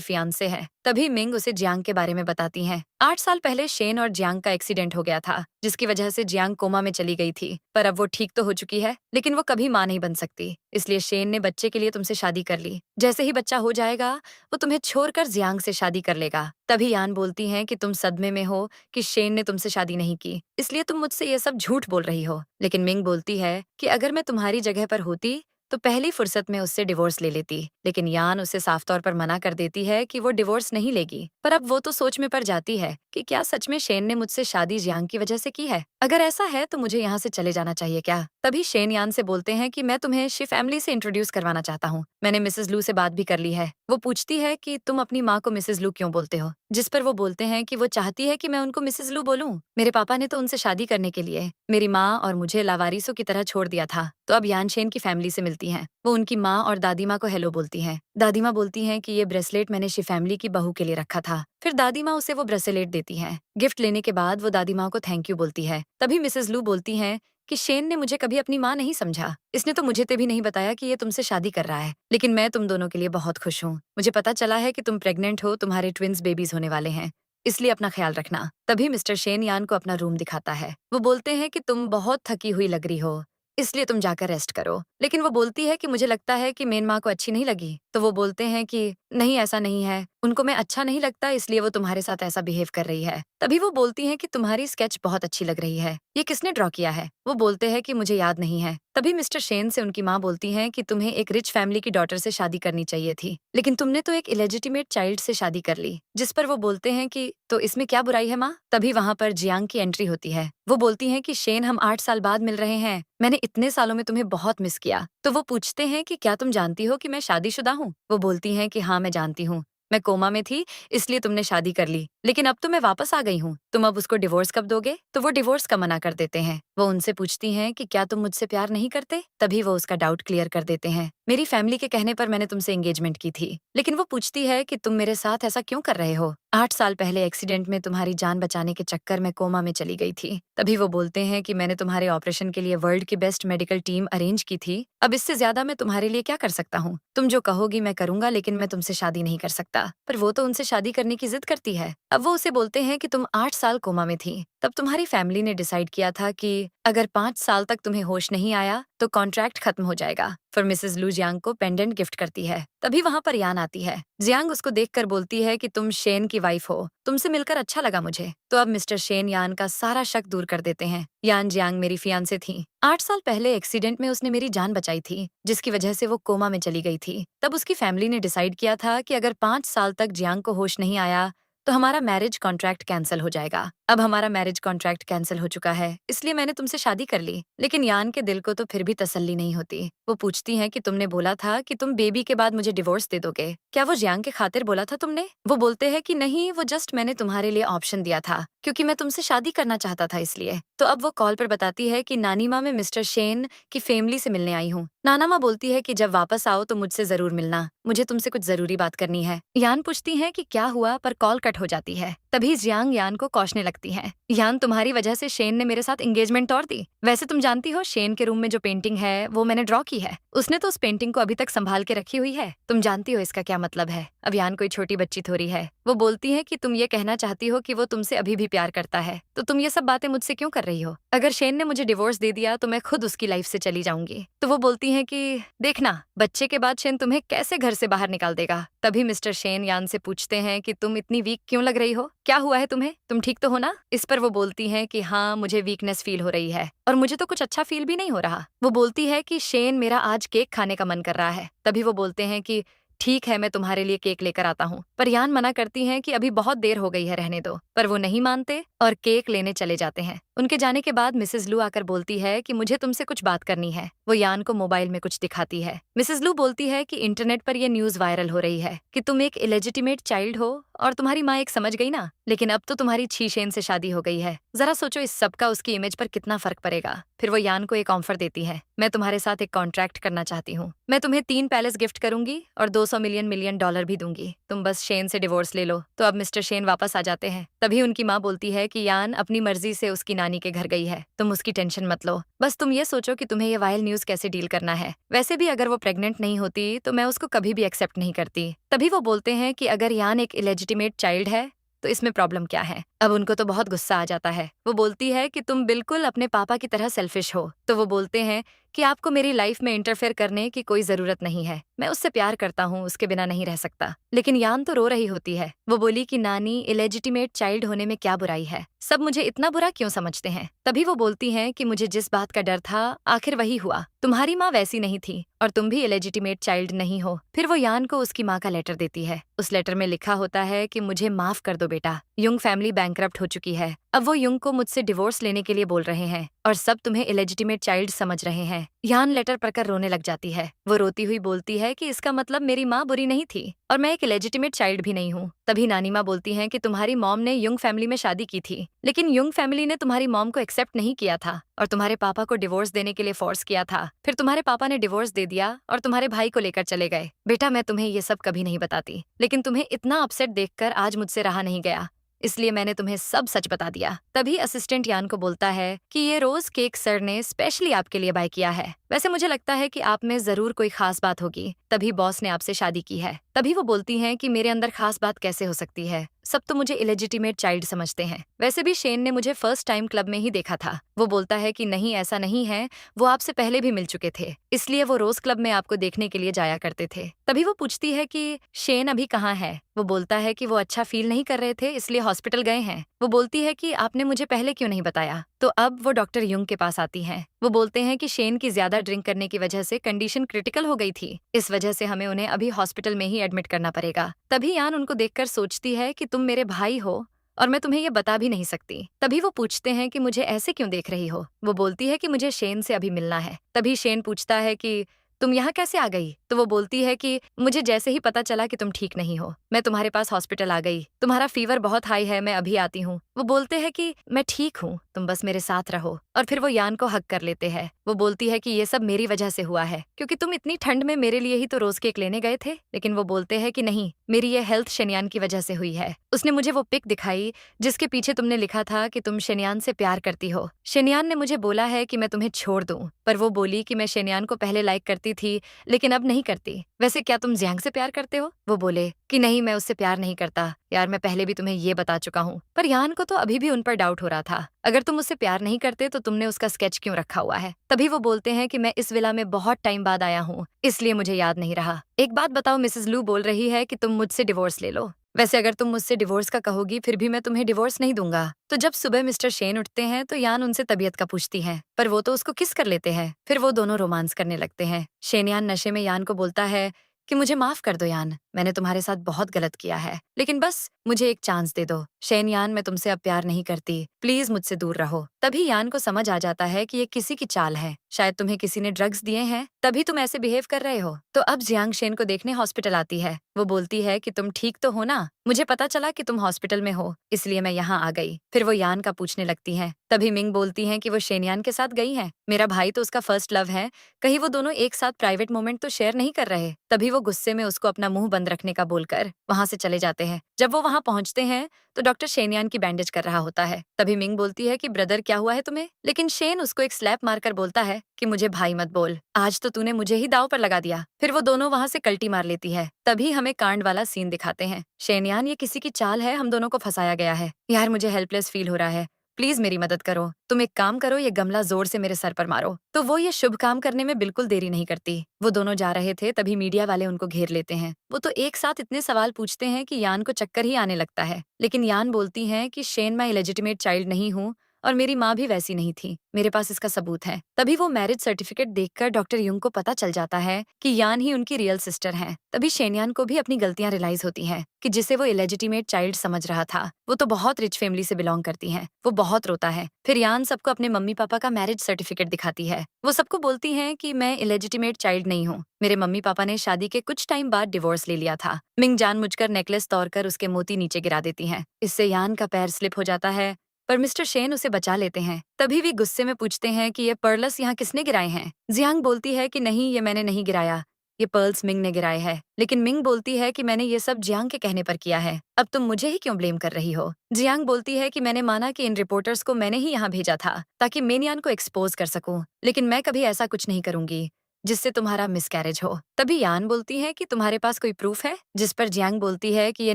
फियांसे है। तभी मिंग उसे जियांग के बारे में बताती है। 8 साल पहले शेन और जियांग का एक्सीडेंट हो गया था, जिसकी वजह से जियांग कोमा में चली गई थी। पर अब वो ठीक तो हो चुकी है, लेकिन वो कभी माँ नहीं बन सकती, इसलिए शेन ने बच्चे के लिए तुमसे शादी कर ली। जैसे ही बच्चा हो जाएगा वो तुम्हें छोड़कर जियांग से शादी कर लेगा। तभी यान बोलती है कि तुम सदमे में हो कि शेन ने तुमसे शादी नहीं की, इसलिए तुम मुझसे ये सब झूठ बोल रही हो। लेकिन मिंग बोलती है कि अगर मैं तुम्हारी जगह पर होती तो पहली फुर्सत में उससे डिवोर्स ले लेती। लेकिन यान उसे साफ तौर पर मना कर देती है कि वो डिवोर्स नहीं लेगी। पर अब वो तो सोच में पड़ जाती है कि क्या सच में शेन ने मुझसे शादी जियांग की वजह से की है। अगर ऐसा है तो मुझे यहाँ से चले जाना चाहिए क्या। तभी शेन यान से बोलते हैं कि मैं तुम्हें शी फैमिली से इंट्रोड्यूस करवाना चाहता हूँ, मैंने मिसेज लू से बात भी कर ली है। वो पूछती है कि तुम अपनी माँ को मिसेज लू क्यों बोलते हो, जिस पर वो बोलते हैं कि वो चाहती है कि मैं उनको मिसेज लू बोलूं। मेरे पापा ने तो उनसे शादी करने के लिए मेरी माँ और मुझे लावारिसों की तरह छोड़ दिया था। तो अब यान शेन की फैमिली से मिलती हैं। वो उनकी माँ और दादी माँ को हेलो बोलती हैं। दादी माँ बोलती हैं कि ये ब्रेसलेट मैंने शी फैमिली की बहू के लिए रखा था। फिर दादी माँ उसे वो ब्रेसलेट देती हैं। गिफ्ट लेने के बाद वो दादी माँ को थैंक यू बोलती है। तभी मिसेज लू बोलती हैं कि शेन ने मुझे कभी अपनी माँ नहीं समझा, इसने तो मुझे भी नहीं बताया कि ये तुमसे शादी कर रहा है। लेकिन मैं तुम दोनों के लिए बहुत खुश हूँ। मुझे पता चला है कि तुम प्रेग्नेंट हो, तुम्हारे ट्विंस बेबीज होने वाले हैं, इसलिए अपना ख्याल रखना। तभी मिस्टर शेन यान को अपना रूम दिखाता है। वो बोलते हैं कि तुम बहुत थकी हुई लग रही हो, इसलिए तुम जाकर रेस्ट करो। लेकिन वो बोलती है कि मुझे लगता है कि मेन माँ को अच्छी नहीं लगी। तो वो बोलते हैं कि नहीं, ऐसा नहीं है, उनको मैं अच्छा नहीं लगता, इसलिए वो तुम्हारे साथ ऐसा बिहेव कर रही है। तभी वो बोलती हैं कि तुम्हारी स्केच बहुत अच्छी लग रही है, ये किसने ड्रॉ किया है। वो बोलते हैं कि मुझे याद नहीं है। तभी मिस्टर शेन से उनकी माँ बोलती हैं कि तुम्हें एक रिच फैमिली की डॉटर से शादी करनी चाहिए थी, लेकिन तुमने तो एक इलेजिटिमेट चाइल्ड से शादी कर ली। जिस पर वो बोलते हैं कि तो इसमें क्या बुराई है माँ। तभी वहाँ पर जियांग की एंट्री होती है। वो बोलती हैं कि शेन, हम 8 साल बाद मिल रहे हैं, मैंने इतने सालों में तुम्हें बहुत मिस किया। तो वो पूछते हैं कि क्या तुम जानती हो कि मैं शादीशुदा हूँ। वो बोलती हैं कि हाँ मैं जानती हूँ, मैं कोमा में थी इसलिए तुमने शादी कर ली, लेकिन अब तो मैं वापस आ गई हूँ, तुम अब उसको डिवोर्स कब दोगे। तो वो डिवोर्स का मना कर देते हैं। वो उनसे पूछती हैं कि क्या तुम मुझसे प्यार नहीं करते। तभी वो उसका डाउट क्लियर कर देते हैं। मेरी फैमिली के कहने पर मैंने तुमसे एंगेजमेंट की थी। लेकिन वो पूछती है कि तुम मेरे साथ ऐसा क्यों कर रहे हो। 8 साल पहले एक्सीडेंट में तुम्हारी जान बचाने के चक्कर में कोमा में चली गई थी। तभी वो बोलते हैं कि मैंने तुम्हारे ऑपरेशन के लिए वर्ल्ड की बेस्ट मेडिकल टीम अरेंज की थी, अब इससे ज्यादा मैं तुम्हारे लिए क्या कर सकता हूँ। तुम जो कहोगी मैं करूंगा, लेकिन मैं तुमसे शादी नहीं कर सकता। पर वो तो उनसे शादी करने की जिद करती है। अब वो उसे बोलते हैं कि तुम 8 साल कोमा में थी, तब तुम्हारी फैमिली ने डिसाइड किया था कि अगर 5 साल तक तुम्हें होश नहीं आया तो कॉन्ट्रैक्ट खत्म हो जाएगा। फिर मिसेज लू जियांग को पेंडेंट गिफ्ट करती है। तभी वहाँ पर यान आती है। जियांग उसको देखकर बोलती है कि तुम शेन की वाइफ हो, तुमसे मिलकर अच्छा लगा मुझे। तो अब मिस्टर शेन यान का सारा शक दूर कर देते हैं। यान जियांग मेरी फियांसे थी, 8 साल पहले एक्सीडेंट में उसने मेरी जान बचाई थी, जिसकी वजह से वो कोमा में चली गई थी। तब उसकी फैमिली ने डिसाइड किया था कि अगर 5 साल तक जियांग को होश नहीं आया तो हमारा मैरिज कॉन्ट्रैक्ट कैंसिल हो जाएगा। अब हमारा मैरिज कॉन्ट्रैक्ट कैंसिल हो चुका है, इसलिए मैंने तुमसे शादी कर ली। लेकिन यान के दिल को तो फिर भी तसल्ली नहीं होती। वो पूछती हैं कि तुमने बोला था कि तुम बेबी के बाद मुझे डिवोर्स दे दोगे, क्या वो जियांग के खातिर बोला था तुमने। वो बोलते हैं कि नहीं, वो जस्ट मैंने तुम्हारे लिए ऑप्शन दिया था, क्योंकि मैं तुमसे शादी करना चाहता था इसलिए। तो अब वो कॉल पर बताती है कि नानी माँ, मैं मिस्टर शेन की फैमिली से मिलने आई हूँ। नाना माँ बोलती है कि जब वापस आओ तो मुझसे जरूर मिलना, मुझे तुमसे कुछ जरूरी बात करनी है। यान पूछती है कि क्या हुआ, पर कॉल कट हो जाती है। तभी जियांग यान को कोसने लगती है। यान, तुम्हारी वजह से शेन ने मेरे साथ एंगेजमेंट तोड़ दी। वैसे तुम जानती हो शेन के रूम में जो पेंटिंग है वो मैंने ड्रॉ की है, उसने तो उस पेंटिंग को अभी तक संभाल के रखी हुई है। तुम जानती हो इसका क्या मतलब है। अब यान कोई छोटी बच्ची थोड़ी है। वो बोलती है कि तुम ये कहना चाहती हो कि वो तुमसे अभी भी प्यार करता है, तो तुम ये सब बातें मुझसे क्यों कर रही हो? अगर शेन ने मुझे डिवोर्स दे दिया तो मैं खुद उसकी लाइफ से चली जाऊंगी। तो वो बोलती है कि देखना, बच्चे के बाद शेन तुम्हें कैसे घर से बाहर निकाल देगा। तभी मिस्टर शेन यान से पूछते हैं कि तुम इतनी वीक क्यों लग रही हो, क्या हुआ है तुम्हें, तुम ठीक तो हो ना? इस पर वो बोलती हैं कि हाँ, मुझे वीकनेस फील हो रही है और मुझे तो कुछ अच्छा फील भी नहीं हो रहा। वो बोलती है कि शेन, मेरा आज केक खाने का मन कर रहा है। तभी वो बोलते हैं कि ठीक है, मैं तुम्हारे लिए केक लेकर आता हूँ। पर यान मना करती हैं कि अभी बहुत देर हो गई है, रहने दो। पर वो नहीं मानते और केक लेने चले जाते हैं। उनके जाने के बाद मिसेस लू आकर बोलती है कि मुझे तुमसे कुछ बात करनी है। वो यान को मोबाइल में कुछ दिखाती है। मिसेस लू बोलती है कि इंटरनेट पर यह न्यूज वायरल हो रही है कि तुम एक इलेजिटिमेट चाइल्ड हो और तुम्हारी माँ एक समझ गई ना, लेकिन अब तो तुम्हारी छी शेन से शादी हो गई है। जरा सोचो इस सब का उसकी इमेज पर कितना फर्क पड़ेगा। फिर वो यान को एक ऑफर देती है, मैं तुम्हारे साथ एक कॉन्ट्रैक्ट करना चाहती हूँ। मैं तुम्हें 3 पैलेस गिफ्ट करूंगी और 200 मिलियन डॉलर भी दूंगी। तुम बस शेन से डिवोर्स ले लो। तो अब मिस्टर शेन वापस आ जाते हैं। तभी उनकी माँ बोलती है कि यान अपनी मर्जी से उसकी नानी के घर गई है, तुम उसकी टेंशन मत लो। बस तुम ये सोचो कि तुम्हें ये वायरल न्यूज कैसे डील करना है। वैसे भी अगर वो प्रेग्नेंट नहीं होती तो मैं उसको कभी भी एक्सेप्ट नहीं करती। तभी वो बोलते हैं कि अगर यान एक इलेजिटिमेट चाइल्ड है तो इसमें प्रॉब्लम क्या है। अब उनको तो बहुत गुस्सा आ जाता है। वो बोलती है कि तुम बिल्कुल अपने पापा की तरह सेल्फिश हो। तो वो बोलते हैं कि आपको मेरी लाइफ में इंटरफेयर करने की कोई जरूरत नहीं है। मैं उससे प्यार करता हूँ, उसके बिना नहीं रह सकता। लेकिन यान तो रो रही होती है। वो बोली कि नानी, इलेजिटिमेट चाइल्ड होने में क्या बुराई है, सब मुझे इतना बुरा क्यों समझते हैं। तभी वो बोलती हैं कि मुझे जिस बात का डर था आखिर वही हुआ। तुम्हारी माँ वैसी नहीं थी और तुम भी इलेजिटिमेट चाइल्ड नहीं हो। फिर वो यान को उसकी माँ का लेटर देती है। उस लेटर में लिखा होता है कि मुझे माफ कर दो बेटा, युंग फैमिली बैंकरप्ट हो चुकी है। अब वो युंग को मुझसे डिवोर्स लेने के लिए बोल रहे हैं और सब तुम्हें इलेजिटिमेट चाइल्ड समझ रहे हैं। यान लेटर पढ़कर रोने लग जाती है। वो रोती हुई बोलती है कि इसका मतलब मेरी माँ बुरी नहीं थी और मैं एक इलेजिटिमेट चाइल्ड भी नहीं हूँ। तभी नानी माँ बोलती हैं कि तुम्हारी मॉम ने युंग फैमिली में शादी की थी, लेकिन युंग फैमिली ने तुम्हारी मॉम को एक्सेप्ट नहीं किया था और तुम्हारे पापा को डिवोर्स देने के लिए फोर्स किया था। फिर तुम्हारे पापा ने डिवोर्स दे दिया और तुम्हारे भाई को लेकर चले गए। बेटा, मैं तुम्हें ये सब कभी नहीं बताती, लेकिन तुम्हें इतना अपसेट देखकर आज मुझसे रहा नहीं गया, इसलिए मैंने तुम्हें सब सच बता दिया। तभी असिस्टेंट यान को बोलता है कि ये रोज केक सर ने स्पेशली आपके लिए बाय किया है। वैसे मुझे लगता है कि आप में जरूर कोई खास बात होगी, तभी बॉस ने आपसे शादी की है। तभी वो बोलती हैं कि मेरे अंदर खास बात कैसे हो सकती है, सब तो मुझे इलेजिटिमेट चाइल्ड समझते हैं। वैसे भी शेन ने मुझे फर्स्ट टाइम क्लब में ही देखा था। वो बोलता है कि नहीं, ऐसा नहीं है, वो आपसे पहले भी मिल चुके थे, इसलिए वो रोज क्लब में आपको देखने के लिए जाया करते थे। तभी वो पूछती है कि शेन अभी कहाँ है। वो बोलता है कि वो अच्छा फील नहीं कर रहे थे, इसलिए हॉस्पिटल गए हैं। वो बोलती है कि आपने मुझे पहले क्यों नहीं बताया। तो अब वो डॉक्टर युंग के पास आती हैं। वो बोलते हैं कि शेन की ज्यादा ड्रिंक करने की वजह से कंडीशन क्रिटिकल हो गई थी, इस वजह से हमें उन्हें अभी हॉस्पिटल में ही एडमिट करना पड़ेगा। तभी यान उनको देखकर सोचती है कि तुम मेरे भाई हो और मैं तुम्हें ये बता भी नहीं सकती। तभी वो पूछते हैं कि मुझे ऐसे क्यों देख रही हो। वो बोलती है कि मुझे शेन से अभी मिलना है। तभी शेन पूछता है कि तुम यहाँ कैसे आ गई। तो वो बोलती है कि मुझे जैसे ही पता चला कि तुम ठीक नहीं हो, मैं तुम्हारे पास हॉस्पिटल आ गई। तुम्हारा फीवर बहुत हाई है, मैं अभी आती हूँ। वो बोलते हैं कि मैं ठीक हूँ, तुम बस मेरे साथ रहो। और फिर वो यान को हक कर लेते हैं। वो बोलती है कि ये सब मेरी वजह से हुआ है, क्योंकि तुम इतनी ठंड में मेरे लिए ही तो रोज केक लेने गए थे। लेकिन वो बोलते हैं कि नहीं, मेरी ये हेल्थ शेनयान की वजह से हुई है। उसने मुझे वो पिक दिखाई जिसके पीछे तुमने लिखा था कि तुम शेनयान से प्यार करती हो। शेनयान ने मुझे बोला है कि मैं तुम्हें छोड़ दूं, पर वो बोली कि मैं शेनयान को पहले लाइक करती थी लेकिन अब नहीं करती। वैसे क्या तुम जियांग से प्यार करते हो। वो बोले कि नहीं, मैं उससे प्यार नहीं करता। यार, मैं पहले भी तुम्हें ये बता चुका हूँ। पर यान को तो अभी भी उन पर डाउट हो रहा था। अगर तुम उससे प्यार नहीं करते तो तुमने उसका स्केच क्यों रखा हुआ है। तभी वो बोलते हैं कि मैं इस विला में बहुत टाइम बाद आया हूँ, इसलिए मुझे याद नहीं रहा। एक बात बताओ, मिसेस लू बोल रही है कि तुम मुझसे डिवोर्स ले लो। वैसे अगर तुम मुझसे डिवोर्स का कहोगी फिर भी मैं तुम्हें डिवोर्स नहीं दूंगा। तो जब सुबह मिस्टर शेन उठते हैं तो यान उनसे तबीयत का पूछती है, पर वो तो उसको किस कर लेते हैं। फिर वो दोनों रोमांस करने लगते हैं। शेन यान नशे में यान को बोलता है कि मुझे माफ कर दो यान, मैंने तुम्हारे साथ बहुत गलत किया है, लेकिन बस मुझे एक चांस दे दो। शेन यान, मैं तुमसे अब प्यार नहीं करती, प्लीज मुझसे दूर रहो। तभी यान को समझ आ जाता है कि ये किसी की चाल है, शायद तुम्हें किसी ने ड्रग्स दिए हैं, तभी तुम ऐसे बिहेव कर रहे हो। तो अब जियांग शेन को देखने हॉस्पिटल आती है। वो बोलती है कि तुम ठीक तो हो ना, मुझे पता चला कि तुम हॉस्पिटल में हो, इसलिए मैं यहाँ आ गई। फिर वो यान का पूछने लगती है। तभी मिंग बोलती है कि वो शेनयान के साथ गई है, मेरा भाई तो उसका फर्स्ट लव है, कहीं वो दोनों एक साथ प्राइवेट मोमेंट तो शेयर नहीं कर रहे। तभी वो गुस्से में उसको अपना मुंह बंद रखने का बोलकर वहां से चले जाते हैं। जब वो वहां पहुंचते हैं तो डॉक्टर शेनयान की बैंडेज कर रहा होता है। तभी मिंग बोलती है कि ब्रदर, क्या हुआ है तुम्हें। लेकिन शेन उसको एक स्लैप मारकर बोलता है है कि मुझे भाई मत बोल, आज तो तूने मुझे ही दाव पर लगा दिया। फिर वो दोनों वहाँ से कल्टी मार लेती है। तभी हमें कांड वाला सीन दिखाते हैं। शेनयान, ये किसी की चाल है, हम दोनों को फंसाया गया है। यार मुझे हेल्पलेस फील हो रहा है, प्लीज मेरी मदद करो। तुम एक काम करो, ये गमला जोर से मेरे सर पर मारो। तो वो ये शुभ काम करने में बिल्कुल देरी नहीं करती। वो दोनों जा रहे थे तभी मीडिया वाले उनको घेर लेते हैं। वो तो एक साथ इतने सवाल पूछते हैं कि यान को चक्कर ही आने लगता है। लेकिन यान बोलती है कि शेन, मैं इलेजिटिमेट चाइल्ड नहीं हूँ और मेरी माँ भी वैसी नहीं थी, मेरे पास इसका सबूत है। तभी वो मैरिज सर्टिफिकेट देखकर डॉक्टर युंग को पता चल जाता है कि यान ही उनकी रियल सिस्टर है। तभी शेनयान को भी अपनी गलतियां रियलाइज होती हैं कि जिसे वो इलेजिटिमेट चाइल्ड समझ रहा था, वो तो बहुत रिच फैमिली से बिलोंग करती है। वो बहुत रोता है। फिर यान सबको अपने मम्मी पापा का मैरिज सर्टिफिकेट दिखाती है। वो सबको बोलती है कि मैं इलेजिटिमेट चाइल्ड नहीं हूँ, मेरे मम्मी पापा ने शादी के कुछ टाइम बाद डिवोर्स ले लिया था। मिंग जानबूझकर नेकलेस तोड़कर उसके मोती नीचे गिरा देती है। इससे यान का पैर स्लिप हो जाता है, पर मिस्टर शेन उसे बचा लेते हैं। तभी वे गुस्से में पूछते हैं कि ये पर्ल्स यहाँ किसने गिराए हैं। जियांग बोलती है कि नहीं, ये मैंने नहीं गिराया, ये पर्ल्स मिंग ने गिराए हैं। लेकिन मिंग बोलती है कि मैंने ये सब जियांग के कहने पर किया है, अब तुम मुझे ही क्यों ब्लेम कर रही हो। जियांग बोलती है कि मैंने माना कि इन रिपोर्टर्स को मैंने ही यहाँ भेजा था ताकि मेनियान को एक्सपोज कर सकूं, लेकिन मैं कभी ऐसा कुछ नहीं करूंगी जिससे तुम्हारा मिसकैरेज हो। तभी यान बोलती है कि तुम्हारे पास कोई प्रूफ है, जिस पर जियांग बोलती है कि ये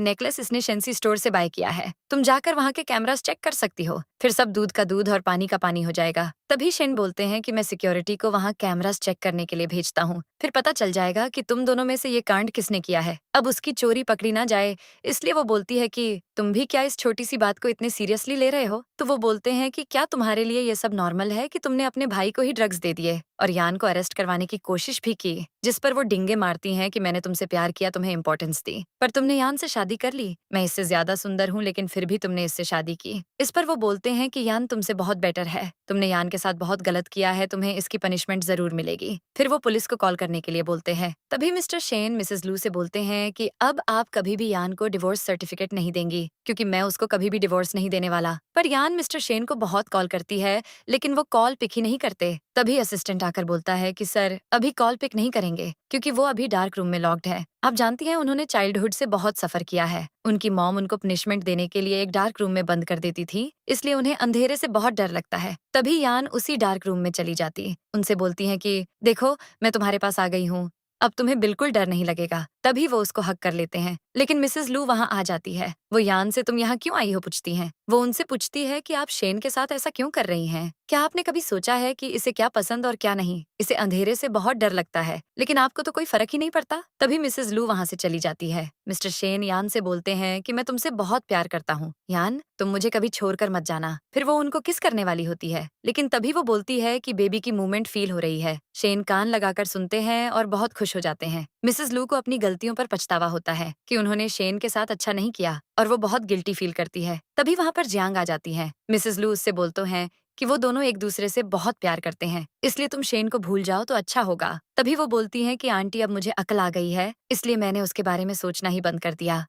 नेकलेस इसने शेंसी स्टोर से बाय किया है, तुम जाकर वहाँ के कैमरास चेक कर सकती हो, फिर सब दूध का दूध और पानी का पानी हो जाएगा। तभी शेन बोलते हैं कि मैं सिक्योरिटी को वहाँ कैमरास चेक करने के लिए भेजता हूँ, फिर पता चल जाएगा कि तुम दोनों में से ये कांड किसने किया है। अब उसकी चोरी पकड़ी ना जाए, इसलिए वो बोलती है कि तुम भी क्या इस छोटी सी बात को इतने सीरियसली ले रहे हो। तो वो बोलते हैं कि क्या तुम्हारे लिए ये सब नॉर्मल है कि तुमने अपने भाई को ही ड्रग्स दे दिए और यान को अरेस्ट करवाने की कोशिश भी की, जिस पर वो डिंगे मारती हैं कि मैंने तुमसे प्यार किया, तुम्हें इंपॉर्टेंस दी, पर तुमने यान से शादी कर ली। मैं इससे ज्यादा सुंदर हूँ लेकिन फिर भी तुमने इससे शादी की। इस पर वो बोलते हैं कि यान तुमसे बहुत बेटर है, तुमने यान के साथ बहुत गलत किया है, तुम्हें इसकी पनिशमेंट जरूर मिलेगी। फिर वो पुलिस को कॉल करने के लिए बोलते हैं। तभी मिस्टर शेन मिसेस लू से बोलते हैं कि अब आप कभी भी यान को डिवोर्स सर्टिफिकेट नहीं देंगी, क्योंकि मैं उसको कभी भी डिवोर्स नहीं देने वाला। पर यान मिस्टर शेन को बहुत कॉल करती है, लेकिन वो कॉल पिक ही नहीं करते। तभी असिस्टेंट आकर बोलता है कि सर, अभी कॉल पिक नहीं करेंगे क्योंकि वो अभी डार्क रूम में लॉक्ड है। आप जानती हैं, उन्होंने चाइल्डहुड से बहुत सफर किया है। उनकी मॉम उनको पनिशमेंट देने के लिए एक डार्क रूम में बंद कर देती थी, इसलिए उन्हें अंधेरे से बहुत डर लगता है। तभी यान उसी डार्क रूम में चली जाती, उनसे बोलती है कि देखो, मैं तुम्हारे पास आ गई हूँ, अब तुम्हें बिल्कुल डर नहीं लगेगा। तभी वो उसको हक कर लेते हैं, लेकिन मिसेस लू वहाँ आ जाती है। वो यान से तुम यहाँ क्यों आई हो पूछती हैं। वो उनसे पूछती है कि आप शेन के साथ ऐसा क्यों कर रही हैं। क्या आपने कभी सोचा है कि इसे क्या पसंद और क्या नहीं। इसे अंधेरे से बहुत डर लगता है, लेकिन आपको तो कोई फर्क ही नहीं पड़ता। तभी मिसेस लू वहाँ से चली जाती है। मिस्टर शेन यान से बोलते हैं कि मैं तुमसे बहुत प्यार करता हूँ यान, तुम मुझे कभी छोड़कर मत जाना। फिर वो उनको किस करने वाली होती है, लेकिन तभी वो बोलती है कि बेबी की मूवमेंट फील हो रही है। शेन कान लगाकर सुनते हैं और बहुत खुश हो जाते हैं। मिसेस लू को अपनी गलतियों पर पछतावा होता है कि उन्होंने शेन के साथ अच्छा नहीं किया और वो बहुत गिल्टी फील करती है। तभी वहाँ पर जियांग आ जाती है। मिसेस लू उससे बोलते हैं कि वो दोनों एक दूसरे से बहुत प्यार करते हैं, इसलिए तुम शेन को भूल जाओ तो अच्छा होगा। तभी वो बोलती हैं कि आंटी, अब मुझे अकल आ गई है, इसलिए मैंने उसके बारे में सोचना ही बंद कर दिया।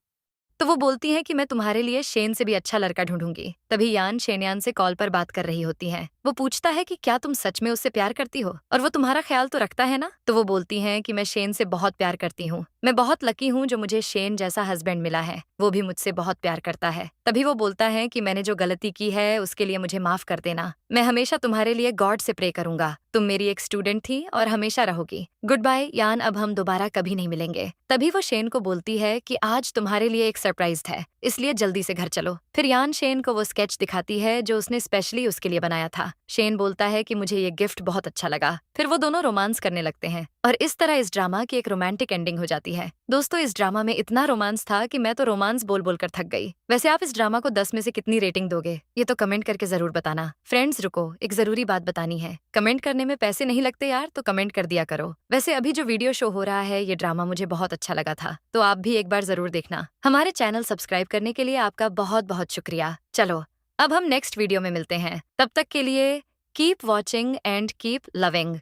तो वो बोलती हैं कि मैं तुम्हारे लिए शेन से भी अच्छा लड़का ढूंढूंगी। तभी यान शेनयान से कॉल पर बात कर रही होती है। वो पूछता है कि क्या तुम सच में उससे प्यार करती हो और वो तुम्हारा ख्याल तो रखता है ना। तो वो बोलती हैं कि मैं शेन से बहुत प्यार करती हूँ, मैं बहुत लकी हूँ जो मुझे शेन जैसा हस्बैंड मिला है, वो भी मुझसे बहुत प्यार करता है। तभी वो बोलता है कि मैंने जो गलती की है उसके लिए मुझे माफ कर देना, मैं हमेशा तुम्हारे लिए गॉड से प्रे करूंगा, तुम मेरी एक स्टूडेंट थी और हमेशा रहोगी। गुड बाय यान, अब हम दोबारा कभी नहीं मिलेंगे। तभी वो शेन को बोलती है कि आज तुम्हारे लिए एक सरप्राइज है, इसलिए जल्दी से घर चलो। फिर यान शेन को वो स्केच दिखाती है जो उसने स्पेशली उसके लिए बनाया था। शेन बोलता है कि मुझे ये गिफ्ट बहुत अच्छा लगा। फिर वो दोनों रोमांस करने लगते हैं और इस तरह इस ड्रामा की एक रोमांटिक एंडिंग हो जाती है। दोस्तों, इस ड्रामा में इतना रोमांस था कि मैं तो रोमांस बोल बोल कर थक गई। वैसे आप इस ड्रामा को 10 में से कितनी रेटिंग दोगे, ये तो कमेंट करके जरूर बताना। फ्रेंड्स रुको, एक जरूरी बात बतानी है। कमेंट करने में पैसे नहीं लगते यार, तो कमेंट कर दिया करो। वैसे अभी जो वीडियो शो हो रहा है, ये ड्रामा मुझे बहुत अच्छा लगा था, तो आप भी एक बार जरूर देखना। हमारे चैनल सब्सक्राइब करने के लिए आपका बहुत बहुत शुक्रिया। चलो, अब हम नेक्स्ट वीडियो में मिलते हैं। तब तक के लिए keep watching and keep loving.